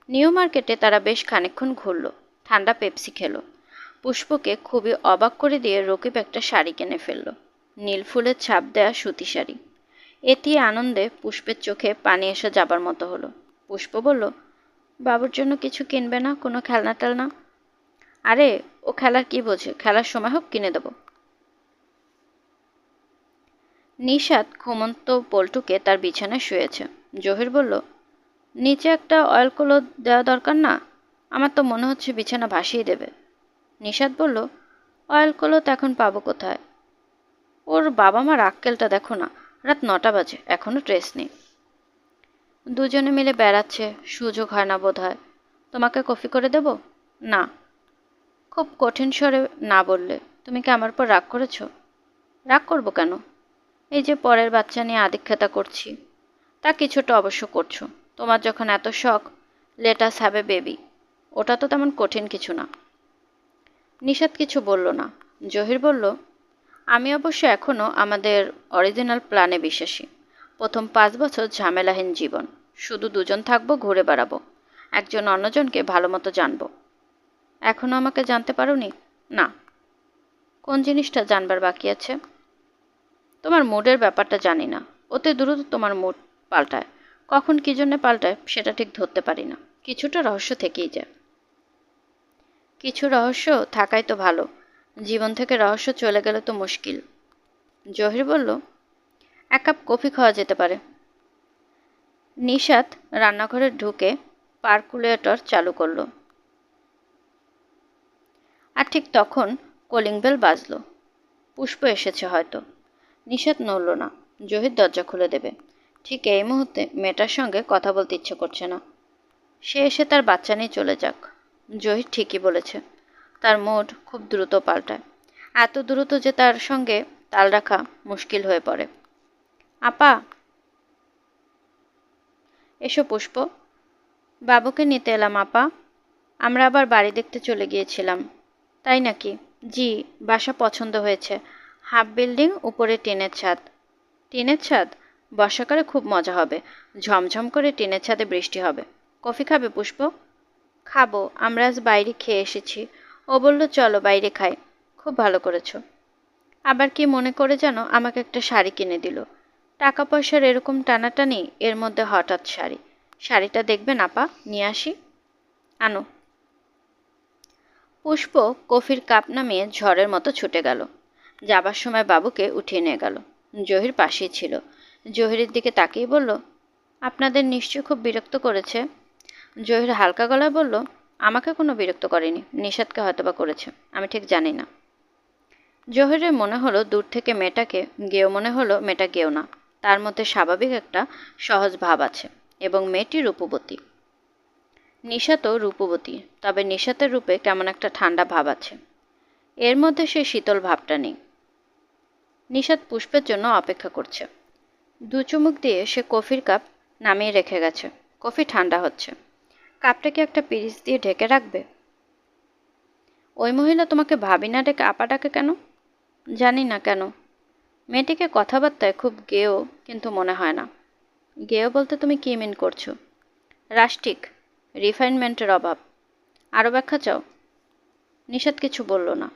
নিউ মার্কেটে তারা বেশ খানিকক্ষণ ঘুরল, ঠান্ডা পেপসি খেলো। পুষ্পকে খুবই অবাক করে দিয়ে রকিব একটা শাড়ি কিনে ফেলল, নীল ফুলের ছাপ দেয়া সুতি শাড়ি। এতে আনন্দে পুষ্পের চোখে পানি এসে যাবার মতো হলো। পুষ্প বলল, বাবুর জন্য কিছু কিনবে না, কোনো খেলনা টেলনা? আরে, ও খেলার কি বোঝে, খেলার সময় হোক কিনে দেবো। নিশাত ঘুমন্ত পল্টুকে তার বিছানায় শুয়েছে। জহির বলল, নিচে একটা অয়েল কলো দেওয়া দরকার না? আমার তো মনে হচ্ছে বিছানা ভাসিয়ে দেবে। নিশাত বলল, অয়েল কলো তো এখন পাবো কোথায়? ওর বাবা মার আক্কেলটা দেখো না, রাত 9টা বাজে, এখনো ট্রেস নেই। দুজনে মিলে বেড়াচ্ছে, সুযোগ হয় না বোধ হয়। তোমাকে কফি করে দেব? না। খুব কঠিন স্বরে না বললে। তুমি কি আমার উপর রাগ করেছ? রাগ করবো কেন? এই যে পরের বাচ্চা নিয়ে আদিক্ষেতা করছি, তা কিছুটা অবশ্য করছো। তোমার যখন এত শখ, let us have a baby, ওটা তো তেমন কঠিন কিছু না। নিশাত কিছু বলল না। জহির বলল, আমি অবশ্য এখনও আমাদের অরিজিনাল প্ল্যানে বিশ্বাসী। প্রথম 5 বছর ঝামেলাহীন জীবন, শুধু দুজন থাকবো, ঘুরে বেড়াবো, একজন অন্যজনকে ভালো মতো জানবো। এখনও আমাকে জানতে পারোনি? না। কোন জিনিসটা জানবার বাকি আছে? তোমার মুডের ব্যাপারটা জানি না, অতি দ্রুত তোমার মুড পাল্টায়। কখন কী জন্যে পাল্টায় সেটা ঠিক ধরতে পারি না, কিছুটা রহস্য থেকেই যায়। কিছু রহস্য থাকাই তো ভালো, জীবন থেকে রহস্য চলে গেলে তো মুশকিল। জহির বলল, এক কাপ কফি খাওয়া যেতে পারে। নিশাত রান্নাঘরে ঢুকে পারকুলেটর চালু করলো। আর ঠিক তখন কলিং বেল বাজল। পুষ্প এসেছে হয়তো। নিশাত নড়ল না। জহির দরজা খুলে দেবে। ঠিক এই মুহূর্তে মেয়েটার সঙ্গে কথা বলতে ইচ্ছে করছে না। সে এসে তার বাচ্চা নিয়ে চলে যাক। জহির ঠিকই বলেছে। তার মুড খুব দ্রুত পাল্টায়। এত দ্রুত যে তার সঙ্গে তাল রাখা মুশকিল হয়ে পড়ে। আপা, এসো পুষ্প। বাবুকে নিতে এলাম আপা। আমরা আবার বাড়ি দেখতে চলে গিয়েছিলাম। তাই নাকি? জি, বাসা পছন্দ হয়েছে। হাফ বিল্ডিং, উপরে টিনের ছাদ। টিনের ছাদ? বর্ষাকালে খুব মজা হবে। ঝমঝম করে টিনের ছাদে বৃষ্টি হবে। কফি খাবে পুষ্প? খাবো, আমরা আজ বাইরে খেয়ে এসেছি। ও বলল চলো বাইরে খাই। খুব ভালো করেছো। আবার কি মনে করে যেন আমাকে একটা শাড়ি কিনে দিল। টাকা পয়সার এরকম টানাটানি, এর মধ্যে হঠাৎ শাড়ি। শাড়িটা দেখবেন আপা, নিয়ে আসি। আনো। পুষ্প কফির কাপ নামিয়ে ঝড়ের মতো ছুটে গেল। যাবার সময় বাবুকে উঠিয়ে নিয়ে গেল। জহির পাশেই ছিল। জহিরের দিকে তাকিয়ে বলল, আপনাদের নিশ্চয়ই খুব বিরক্ত করেছে। জহির হালকা গলায় বলল, আমাকে কোনো বিরক্ত করেনি, নিষাদকে হয়তোবা করেছে, আমি ঠিক জানি না। জহিরের মনে হলো দূর থেকে মেয়েটাকে গেও মনে হলো মেয়েটা গেও না। তার মধ্যে স্বাভাবিক একটা সহজ ভাব আছে। এবং মেয়েটি রূপবতী। নিশাতও রূপবতী, তবে নিশাতের রূপে কেমন একটা ঠান্ডা ভাব আছে। এর মধ্যে সে শীতল ভাবটা নেই। নিশাত পুষ্পের জন্য অপেক্ষা করছে। দু চুমুক দিয়ে সে কফির কাপ নামিয়ে রেখে গেছে। কফি ঠান্ডা হচ্ছে। কাপটা কি একটা পিরিচ দিয়ে ঢেকে রাখবে? ওই মহিলা তোমাকে ভাবি না ডেকে আপা ডাকে কেন? জানি না কেন। মেয়েটিকে কথাবার্তায় খুব গেও কিন্তু মনে হয় না। গেও বলতে তুমি কি মিন করছো? রাষ্টিক, রিফাইনমেন্টের অভাব। আরও ব্যাখ্যা চাও? নিষাদ কিছু বলল না।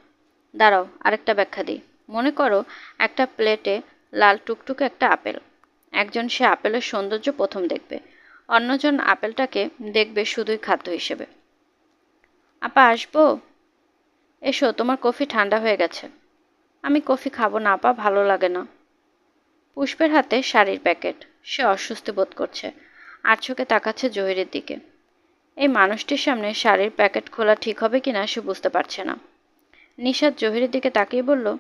দাঁড়াও, আরেকটা ব্যাখ্যা দিই। মনে করো একটা প্লেটে লাল টুকটুকে একটা আপেল। একজন সে আপেলের সৌন্দর্য প্রথম দেখবে, অন্যজন আপেলটাকে দেখবে শুধুই খাদ্য হিসেবে। আপা আসবো? এসো, তোমার কফি ঠান্ডা হয়ে গেছে। আমি কফি খাবো না আপা, ভালো লাগে না। পুষ্পের হাতে শাড়ির প্যাকেট। সে অস্বস্তি বোধ করছে। আর চোখে তাকাচ্ছে জহিরের দিকে। এই মানুষটির সামনে শাড়ির প্যাকেট খোলা ঠিক হবে কিনা সে বুঝতে পারছে না। নিশাত জহিরের দিকে তাকিয়ে বলল,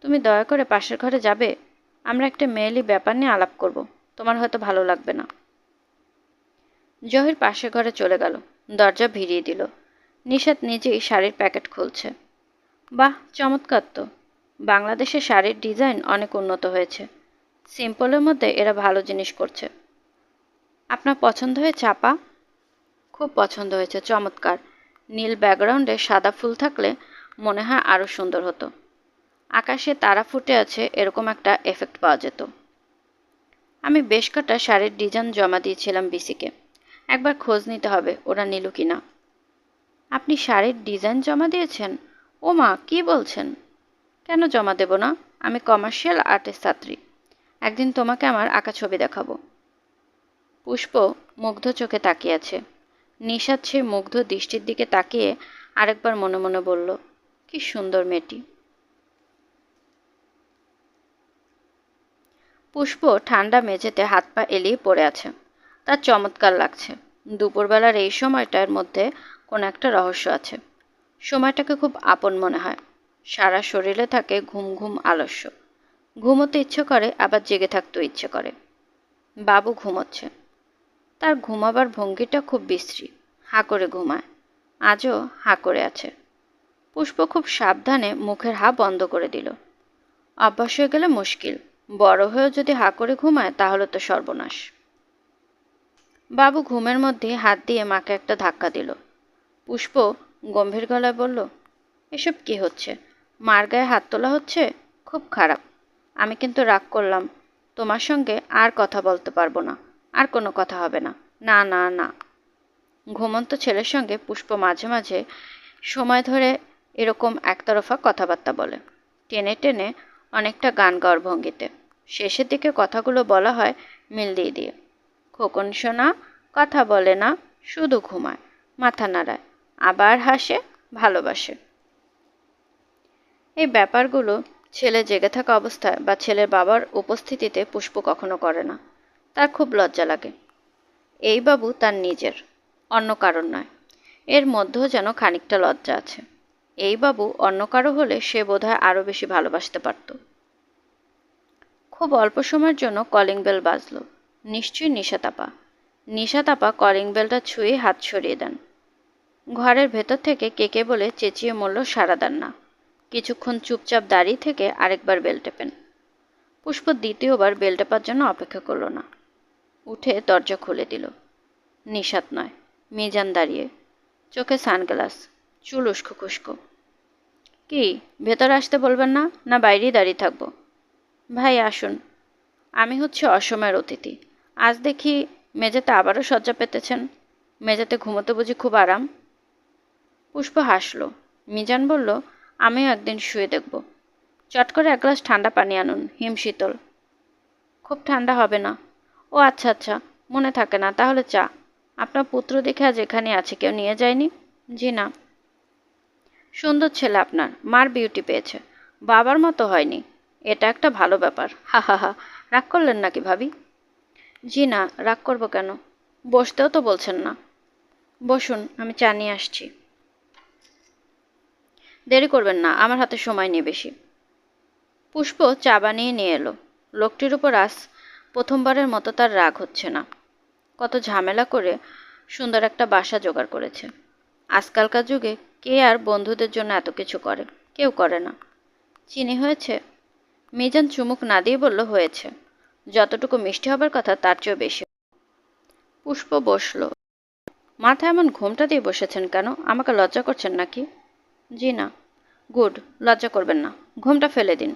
তুমি দয়া করে পাশের ঘরে যাবে? আমরা একটা মেয়েলি ব্যাপার নিয়ে আলাপ করব। তোমার হয়তো ভালো লাগবে না। জহির পাশের ঘরে চলে গেল। দরজা ভিড়িয়ে দিল। নিশাত নিজেই শাড়ির প্যাকেট খুলছে। বাহ, চমৎকার তো। বাংলাদেশের শাড়ির ডিজাইন অনেক উন্নত হয়েছে। সিম্পলের মধ্যে এরা ভালো জিনিস করছে। আপনার পছন্দ হয়েছে আপা? খুব পছন্দ হয়েছে, চমৎকার। নীল ব্যাকগ্রাউন্ডে সাদা ফুল থাকলে মনে হয় আরও সুন্দর হতো। আকাশে তারা ফুটে আছে এরকম একটা এফেক্ট পাওয়া যেত। আমি বেশ কটা শাড়ির ডিজাইন জমা দিয়েছিলাম বিসিকে। একবার খোঁজ নিতে হবে ওরা নিল কি না। আপনি শাড়ির ডিজাইন জমা দিয়েছেন? ও মা, কী বলছেন? কেন জমা দেব না? আমি কমার্শিয়াল আর্টের ছাত্রী। একদিন তোমাকে আমার আঁকা ছবি দেখাবো। পুষ্প মুগ্ধ চোখে তাকিয়ে আছে। নিশাত সেই মুগ্ধ দৃষ্টির দিকে তাকিয়ে আরেকবার মনে মনে বলল, কি সুন্দর মেয়েটি। পুষ্প ঠান্ডা মেঝেতে হাত পা এলিয়ে পড়ে আছে। তার চমৎকার লাগছে। দুপুরবেলার এই সময়টার মধ্যে কোনো একটা রহস্য আছে। সময়টাকে খুব আপন মনে হয়। সারা শরীরে থাকে ঘুম ঘুম আলস্য। ঘুমোতে ইচ্ছে করে, আবার জেগে থাকতেও ইচ্ছে করে। বাবু ঘুমোচ্ছে। তার ঘুমাবার ভঙ্গিটা খুব বিশ্রী। হাঁ করে ঘুমায়। আজও হাঁ করে আছে। পুষ্প খুব সাবধানে মুখের হাঁ বন্ধ করে দিল। অভ্যাস হয়ে গেলে মুশকিল। বড় হয়েও যদি হাঁ করে ঘুমায় তাহলে তো সর্বনাশ। বাবু ঘুমের মধ্যে হাত দিয়ে মাকে একটা ধাক্কা দিল। পুষ্প গম্ভীর গলায় বলল, এসব কি হচ্ছে? মার গায়ে হাত তোলা হচ্ছে? খুব খারাপ। আমি কিন্তু রাগ করলাম। তোমার সঙ্গে আর কথা বলতে পারবো না। আর কোনো কথা হবে না। না না না। ঘুমন্ত ছেলের সঙ্গে পুষ্প মাঝে মাঝে সময় ধরে এরকম একতরফা কথাবার্তা বলে। টেনে টেনে, অনেকটা গান গাওয়ার ভঙ্গিতে। শেষের দিকে কথাগুলো বলা হয় মিল দিয়ে দিয়ে। খোকন সোনা কথা বলে না, শুধু ঘুমায়, মাথা নাড়ায়, আবার হাসে, ভালোবাসে। এই ব্যাপারগুলো ছেলে জেগে থাকা অবস্থায় বা ছেলের বাবার উপস্থিতিতে পুষ্প কখনো করে না। তার খুব লজ্জা লাগে। এই বাবু তার নিজের, অন্য কারণ নয়। এর মধ্যেও যেন খানিকটা লজ্জা আছে। এই বাবু অন্য কারো হলে সে বোধহয় আরও বেশি ভালোবাসতে পারত। খুব অল্প সময়ের জন্য কলিং বেল বাজল। নিশ্চয়ই নিশাতাপা। নিশাতাপা কলিং বেলটা ছুঁয়ে হাত সরিয়ে দেন। ঘরের ভেতর থেকে কে বলে চেঁচিয়ে মরল সাড়া দেন না। কিছুক্ষণ চুপচাপ দাঁড়িয়ে থেকে আরেকবার বেল টেপেন। পুষ্প দ্বিতীয়বার বেল টেপার জন্য অপেক্ষা করল না। উঠে দরজা খুলে দিল। নিশাত নয়, মিজান দাঁড়িয়ে, চোখে সানগ্লাস, চুল উস্কো খুস্কো। কি, ভেতর আসতে বলবেন না, না বাইরেই দাঁড়িয়ে থাকবো? ভাই আসুন। আমি হচ্ছে অসময়ের অতিথি। আজ দেখি মেঝেতে আবারও শয্যা পেতেছেন। মেঝেতে ঘুমোতে বুঝি খুব আরাম? পুষ্প হাসল। মিজান বলল, আমিও একদিন শুয়ে দেখব। চট করে এক গ্লাস ঠান্ডা পানি আনুন, হিমশীতল। খুব ঠান্ডা হবে না। ও আচ্ছা আচ্ছা, মনে থাকে না, তাহলে চা। আপনার পুত্র দেখে আজ এখানে আছে, কেউ নিয়ে যায়নি? জি না। সুন্দর ছেলে আপনার, মার বিউটি পেয়েছে, বাবার মতো হয়নি। এটা একটা ভালো ব্যাপার। হা হা হা। রাগ করলেন নাকি ভাবি? জি না, রাগ করবো কেন? বসতেও তো বলছেন না। বসুন, আমি চা নিয়ে আসছি। দেরি করবেন না, আমার হাতে সময় নেই বেশি। পুষ্প চা বানিয়ে নিয়ে এলো। লোকটির উপর আজ প্রথমবারের মতো তার রাগ হচ্ছে না। কত ঝামেলা করে সুন্দর একটা বাসা জোগাড় করেছে। আজকালকার যুগে কে আর বন্ধুদের জন্য এত কিছু করে? কেউ করে না। চিনি হয়েছে? মিজান চুমুক না দিয়ে বলল, হয়েছে। যতটুকু মিষ্টি হবার কথা তার চেয়েও বেশি। পুষ্প বসল। মাথায় এমন ঘোমটা দিয়ে বসেছেন কেন? আমাকে লজ্জা করছেন নাকি? জি না। গুড, লজ্জা করবেন না। ঘোমটা ফেলে দিন।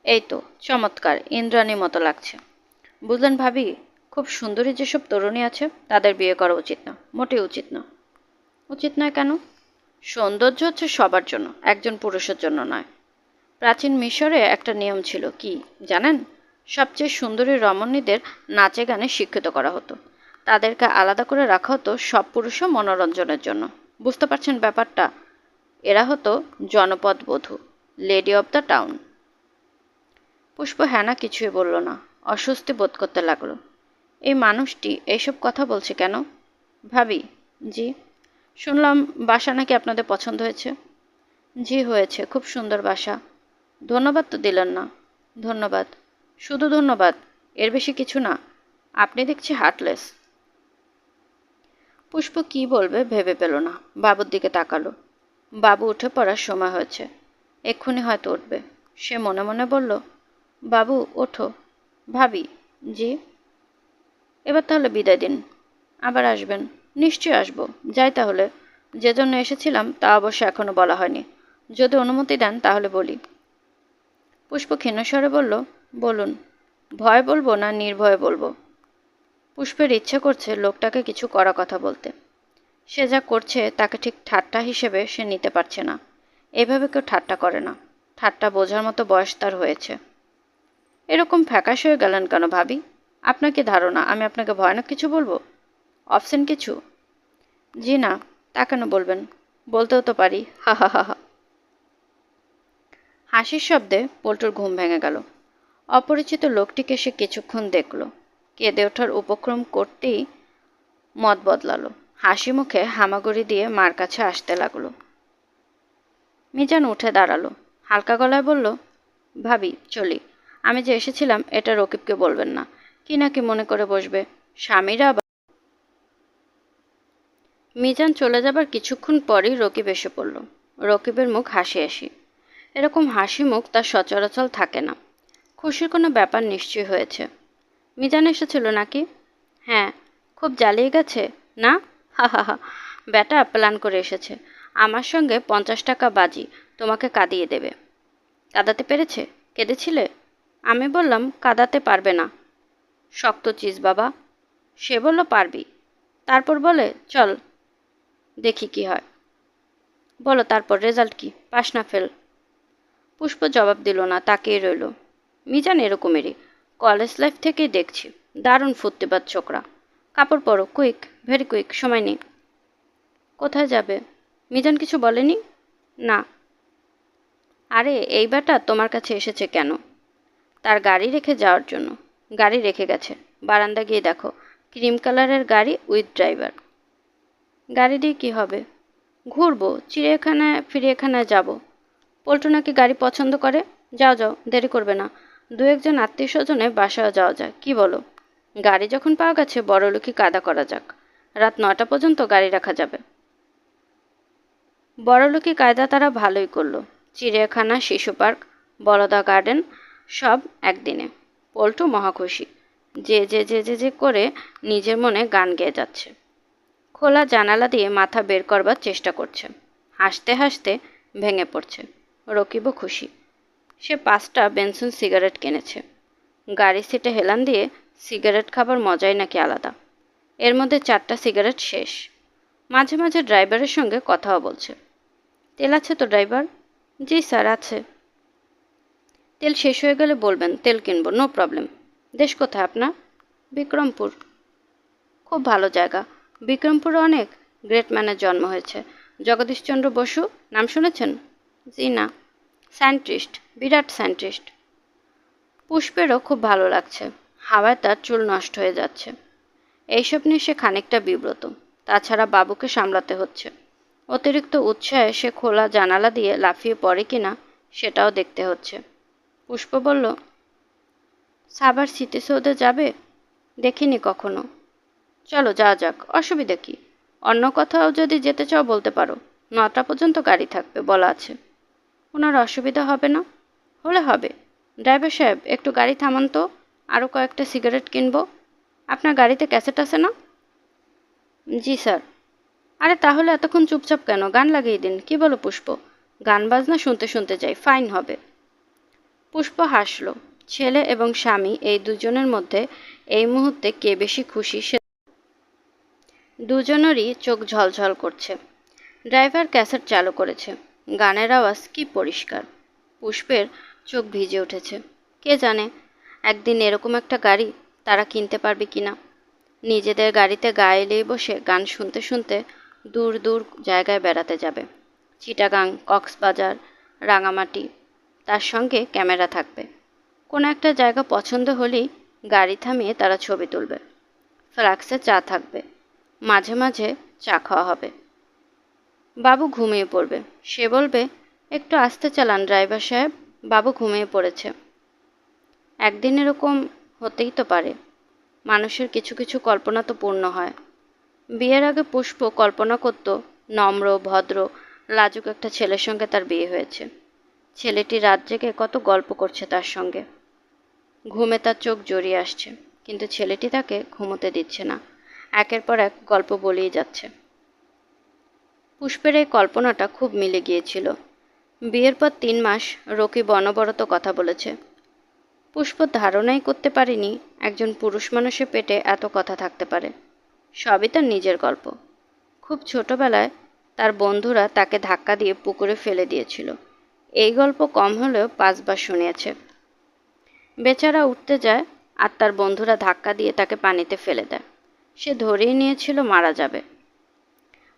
এই তো, চমৎকার, ইন্দ্রাণীর মতো লাগছে। বুঝলেন ভাবি, খুব সুন্দরী যেসব তরুণী আছে তাদের বিয়ে করা উচিত না, মোটেই উচিত না। উচিত নয় কেন? সৌন্দর্য হচ্ছে সবার জন্য, একজন পুরুষের জন্য নয়। প্রাচীন মিশরে একটা নিয়ম ছিল, কি জানেন? সবচেয়ে সুন্দরী রমণীদের নাচে গানে শিক্ষিত করা হতো। তাদেরকে আলাদা করে রাখা হতো সব পুরুষও মনোরঞ্জনের জন্য। বুঝতে পারছেন ব্যাপারটা? এরা হতো জনপদ বধূ, লেডি অব দ্য টাউন। পুষ্প হ্যানা কিছুই বলল না। অস্বস্তি বোধ করতে লাগলো। এই মানুষটি এইসব কথা বলছে কেন? ভাবি। জি। শুনলাম বাসা নাকি আপনাদের পছন্দ হয়েছে। জি হয়েছে, খুব সুন্দর বাসা। ধন্যবাদ তো দিলেন না। ধন্যবাদ? শুধু ধন্যবাদ, এর বেশি কিছু না। আপনি দেখছি হার্টলেস। পুষ্প কি বলবে ভেবে পেল না। বাবুর দিকে তাকালো। বাবু উঠে পড়ার সময় হয়েছে, এক্ষুনি হয়তো উঠবে। সে মনে মনে বলল, বাবু ওঠো। ভাবি। জি। এবার তাহলে বিদায় দিন। আবার আসবেন? নিশ্চয়ই আসবো। যাই তাহলে। যে জন্য এসেছিলাম তা অবশ্য এখনো বলা হয়নি। যদি অনুমতি দেন তাহলে বলি। পুষ্প ক্ষীণস্বরে বলল, বলুন। ভয় বলবো না নির্ভয়ে বলবো? পুষ্পের ইচ্ছে করছে লোকটাকে কিছু কড়া কথা বলতে। সে যা করছে তাকে ঠিক ঠাট্টা হিসেবে সে নিতে পারছে না। এভাবে কেউ ঠাট্টা করে না। ঠাট্টা বোঝার মতো বয়স তার হয়েছে। এরকম ফ্যাকাশ হয়ে গেলেন কেন ভাবি? আপনার কি ধারণা আমি আপনাকে ভয়ানক কিছু বলবো? অবসেন কিছু? জি না। তা কেন বলবেন? বলতেও তো পারি। হা হা হা হা। হাসির শব্দে পল্টুর ঘুম ভেঙে গেল। অপরিচিত লোকটিকে সে কিছুক্ষণ দেখল। কেঁদে ওঠার উপক্রম করতেই মত বদলালো। হাসি মুখে হামাগুড়ি দিয়ে মার কাছে আসতে লাগলো। মিজান উঠে দাঁড়ালো। হালকা গলায় বলল, ভাবি চলি। আমি যে এসেছিলাম এটা রকিবকে বলবেন না। কি না কি মনে করে বসবে। স্বামীরা আবার। মিজান চলে যাবার কিছুক্ষণ পরই রকিব এসে পড়ল। রকিবের মুখ হাসি হাসি। এরকম হাসি মুখ তার সচরাচর থাকে না। খুশির কোনো ব্যাপার নিশ্চয়ই হয়েছে। মিজান এসেছিল নাকি? হ্যাঁ। খুব জ্বালিয়ে গেছে না? হা হা হা। ব্যাটা প্ল্যান করে এসেছে। আমার সঙ্গে 50 টাকা বাজি তোমাকে কাঁদিয়ে দেবে। কাঁদাতে পেরেছে? কেঁদেছিলে? আমি বললাম কাঁদাতে পারবে না। শক্ত চিজ বাবা। সে বলল পারবি। তারপর বলে চল দেখি কি হয়। বলো তারপর রেজাল্ট কি, পাস না ফেল? পুষ্প জবাব দিল না, তাকিয়ে রইল। মিজান এরকমেরই, কলেজ লাইফ থেকেই দেখছি। দারুণ ফুর্তিবাদ ছোকরা। কাপড় পরো, কুইক, ভেরি কুইক, সময় নেই। কোথায় যাবে? মিজান কিছু বলেনি? না। আরে এইবারটা তোমার কাছে এসেছে কেন? তার গাড়ি রেখে যাওয়ার জন্য। গাড়ি রেখে গেছে, বারান্দা গিয়ে দেখো, ক্রিম কালারের গাড়ি উইথ ড্রাইভার। গাড়ি দিয়ে কী হবে? ঘুরবো, চিড়িয়াখানায় যাব। পল্টু নাকি গাড়ি পছন্দ করে। যাও যাও, দেরি করবে না। দু একজন আত্মীয় স্বজনের বাসায় যাওয়া যায়, কি বলো? গাড়ি যখন পাওয়া গেছে বড়লোকি কায়দা করা যাক। রাত 9টা পর্যন্ত গাড়ি রাখা যাবে। বড়লোকি কায়দা তারা ভালোই করলো। চিড়িয়াখানা, শিশু পার্ক, বলদা গার্ডেন সব একদিনে। পল্টু মহাখুশি। যে করে নিজের মনে গান গেয়ে যাচ্ছে। খোলা জানালা দিয়ে মাথা বের করবার চেষ্টা করছে। হাসতে হাসতে ভেঙে পড়ছে। রকিবও খুশি। সে 5টা বেনসন সিগারেট কিনেছে। গাড়ি সিটে হেলান দিয়ে সিগারেট খাবার মজাই নাকি আলাদা। এর মধ্যে 4টা সিগারেট শেষ। মাঝে মাঝে ড্রাইভারের সঙ্গে কথাও বলছে। তেল আছে তো ড্রাইভার? জি স্যার, আছে। তেল শেষ হয়ে গেলে বলবেন, তেল কিনবো, নো প্রবলেম। দেশ কোথায় আপনার? বিক্রমপুর। খুব ভালো জায়গা। বিক্রমপুরে অনেক গ্রেট ম্যানের জন্ম হয়েছে। জগদীশচন্দ্র বসু নাম শুনেছেন? জি না। সায়েন্টিস্ট, বিরাট সায়েন্টিস্ট। পুষ্পেরও খুব ভালো লাগছে। হাওয়ায় তার চুল নষ্ট হয়ে যাচ্ছে। এইসব নিয়ে সে খানিকটা বিব্রত। তাছাড়া বাবুকে সামলাতে হচ্ছে। অতিরিক্ত উৎসাহে সে খোলা জানালা দিয়ে লাফিয়ে পড়ে কিনা সেটাও দেখতে হচ্ছে। পুষ্প বলল, সাভার স্মৃতিসৌধে যাবে? দেখিনি কখনো। চলো যাওয়া যাক, অসুবিধা কি? অন্য কোথাও যদি যেতে চাও বলতে পারো। 9টা পর্যন্ত গাড়ি থাকবে বলা আছে। ওনার অসুবিধা হবে না? হলে হবে। ড্রাইভার সাহেব, একটু গাড়ি থামান তো, আরও কয়েকটা সিগারেট কিনবো। আপনার গাড়িতে ক্যাসেট আছে না? জি স্যার। আরে তাহলে এতক্ষণ চুপচাপ কেন? গান লাগিয়ে দিন, কি বলো পুষ্প? গান বাজনা শুনতে শুনতে যাই, ফাইন হবে। পুষ্প হাসল। ছেলে এবং স্বামী এই দুজনের মধ্যে এই মুহূর্তে কে বেশি খুশি সে দুজনেরই চোখ ঝলঝল করছে। ড্রাইভার ক্যাসেট চালু করেছে। গানের আওয়াজ কি পরিষ্কার। পুষ্পের চোখ ভিজে উঠেছে। কে জানে একদিন এরকম একটা গাড়ি তারা কিনতে পারবে কিনা। নিজেদের গাড়িতে গায়ে এলেই বসে গান শুনতে শুনতে দূর দূর জায়গায় বেড়াতে যাবে। চিটাগাং, কক্সবাজার, রাঙামাটি। তার সঙ্গে ক্যামেরা থাকবে। কোনো একটা জায়গা পছন্দ হলেই গাড়ি থামিয়ে তারা ছবি তুলবে। ফ্লাক্সে চা থাকবে। মাঝে মাঝে চা খাওয়া হবে। বাবু ঘুমিয়ে পড়বে। সে বলবে, একটু আস্তে চালান ড্রাইভার সাহেব, বাবু ঘুমিয়ে পড়েছে। একদিন এরকম হতেই তো পারে। মানুষের কিছু কিছু কল্পনা তো পূর্ণ হয়। বিয়ের আগে পুষ্প কল্পনা করত নম্র, ভদ্র, লাজুক একটা ছেলের সঙ্গে তার বিয়ে হয়েছে। ছেলেটি রাত জেগে কত গল্প করছে তার সঙ্গে। ঘুমে তার চোখ জড়িয়ে আসছে, কিন্তু ছেলেটি তাকে ঘুমোতে দিচ্ছে না। একের পর এক গল্প বলেই যাচ্ছে। পুষ্পের এই কল্পনাটা খুব মিলে গিয়েছিল। বিয়ের পর 3 মাস রকিব অনবরত কথা বলেছে। পুষ্প ধারণাই করতে পারেনি একজন পুরুষ মানুষের পেটে এত কথা থাকতে পারে। সবই তার নিজের গল্প। খুব ছোটবেলায় তার বন্ধুরা তাকে ধাক্কা দিয়ে পুকুরে ফেলে দিয়েছিল। এই গল্প কম হলেও 5বার শুনিয়েছে। বেচারা উঠতে যায় আর তার বন্ধুরা ধাক্কা দিয়ে তাকে পানিতে ফেলে দেয়। সে ধরেই নিয়েছিল মারা যাবে।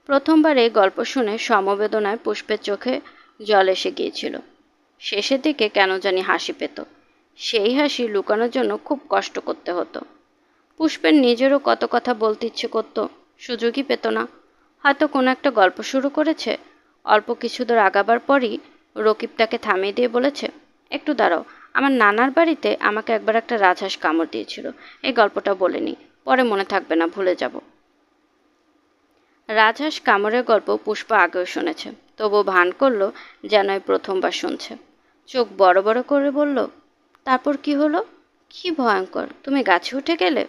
প্রথমবার এই গল্প শুনে সমবেদনায় পুষ্পের চোখে জল এসে গিয়েছিল। শেষের দিকে কেন জানি হাসি পেত। সেই হাসি লুকানোর জন্য খুব কষ্ট করতে হতো। পুষ্পের নিজেরও কত কথা বলতে ইচ্ছে করত, সুযোগই পেত না। হয়তো কোনো একটা গল্প শুরু করেছে। অল্প কিছু দূর আগাবার পরই রকিব তাকে থামিয়ে দিয়ে বলেছে, একটু দাঁড়াও, আমার নানার বাড়িতে আমাকে একবার একটা রাজহাঁস কামড় দিয়েছিল। এই গল্পটা বলে নিই, পরে মনে থাকবে না, ভুলে যাব। রাজহাঁস কামড়ের গল্প পুষ্প আগেও শুনেছে, তবু ভান করল যেন এই প্রথমবার শুনছে। চোখ বড় বড় করে বলল, তারপর কি হলো? কি ভয়ঙ্কর, তুমি গাছে উঠে গেলে?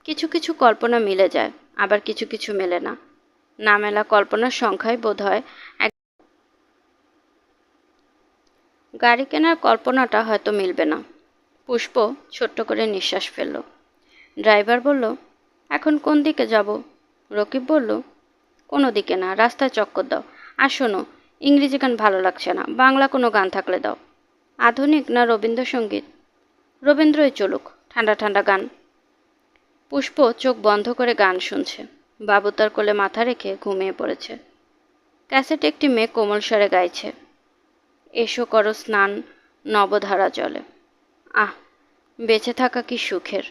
কিছু কিছু কল্পনা মিলে যায়, আবার কিছু কিছু মেলে না। না মেলা কল্পনার সংখ্যাই বোধ হয় এক। গাড়ি কেনার কল্পনাটা হয়তো মিলবে না। পুষ্প ছোট্ট করে নিঃশ্বাস ফেলল। ড্রাইভার বলল, এখন কোন দিকে যাব? রকিব বলল, কোনো দিকে না, রাস্তায় চক্কর দাও। আর শোনো, ইংরেজি গান ভালো লাগছে না, বাংলা কোনো গান থাকলে দাও। আধুনিক না রবীন্দ্রসঙ্গীত? রবীন্দ্রই চলুক, ঠান্ডা ঠান্ডা গান। পুষ্প চোখ বন্ধ করে গান শুনছে। বাবু তার কোলে মাথা রেখে ঘুমিয়ে পড়েছে। ক্যাসেটে একটি মেয়ে কোমল স্বরে গাইছে, এসো করো স্নান নবধারা জলে। আহ, বেঁচে থাকা কি সুখের।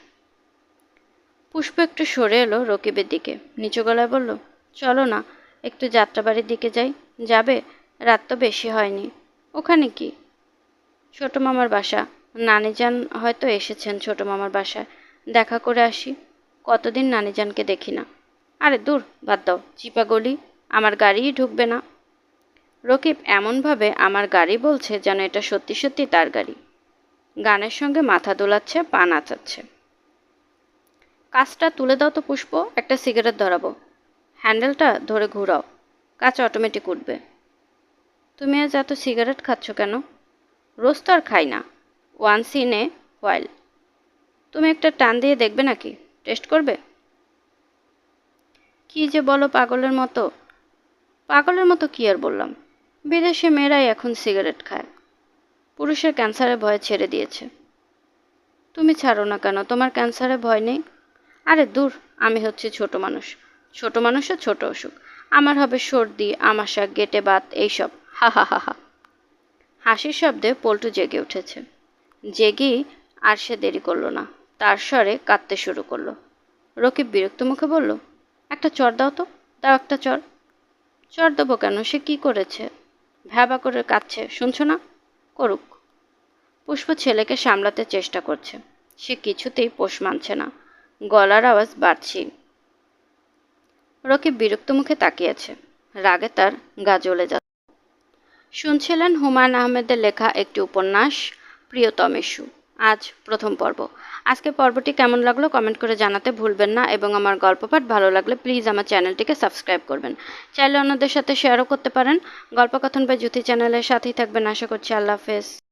পুষ্প একটু সরে এলো রকিবের দিকে, নিচু গলায় বলল, চলো না একটু যাত্রাবাড়ির দিকে যাই। যাবে? রাত তো বেশি হয়নি। ওখানে কি? ছোট মামার বাসা। নানিজান হয়তো এসেছেন ছোট মামার বাসায়, দেখা করে আসি। কতদিন নানিজানকে দেখি না। আরে দূর, বাদ দাও, চিপা গলি, আমার গাড়িই ঢুকবে না। রকিব এমনভাবে আমার গাড়ি বলছে যেন এটা সত্যি সত্যি তার গাড়ি। গানের সঙ্গে মাথা দোলাচ্ছে, পা নাচাচ্ছে। কাজটা তুলে দাও তো পুষ্প, একটা সিগারেট ধরাবো। হ্যান্ডেলটা ধরে ঘুরাও, কাজ অটোমেটিক উঠবে। তুমি আজ এত সিগারেট খাচ্ছ কেন? রোজ তো আর খাই না, ওয়ান্স ইন এ হোয়াইল। তুমি একটা টান দিয়ে দেখবে নাকি? টেস্ট করবে? কি যে বলো পাগলের মতো। পাগলের মতো কি আর বললাম? বিদেশে মেয়েরাই এখন সিগারেট খায়, পুরুষের ক্যান্সারে ভয় ছেড়ে দিয়েছে। তুমি ছাড়ো না কেন, তোমার ক্যান্সারে ভয় নেই? আরে দূর, আমি হচ্ছি ছোট মানুষ, ছোট মানুষের ছোট অসুখ। আমার হবে সর্দি, আমাশা, গেটে বাত, এইসব। হা হা হা হা। হাসির শব্দে পল্টু জেগে উঠেছে। জেগেই আর সে দেরি করলো না, তার স্বরে কাঁদতে শুরু করলো। রকিব বিরক্ত মুখে বলল, একটা চর দাও তো, দাও একটা চর। চর দেবো কেন? সে কি করেছে? ভ্যাবা করে কাঁদছে, শুনছো না? করুক। পুষ্প ছেলেকে সামলাতে চেষ্টা করছে, সে কিছুতেই পোষ মানছে না, গলার আওয়াজ বাড়ছে। রকিব বিরক্ত মুখে তাকিয়েছে, রাগে তার গা জ্বলে যাচ্ছে। শুনছিলেন হুমায়ুন আহমেদের লেখা একটি উপন্যাস, প্রিয়তমেশু। আজ প্রথম পর্ব। আজকে পর্বটি কেমন লাগলো কমেন্ট করে জানাতে ভুলবেন না, এবং আমার গল্প পাঠ ভালো লাগলে প্লিজ আমার চ্যানেলটিকে সাবস্ক্রাইব করবেন। চাইলে অন্যদের সাথে শেয়ারও করতে পারেন। গল্পকথন বা জ্যোতি চ্যানেলের সাথেই থাকবেন, আশা করছি। আল্লাহ হাফেজ।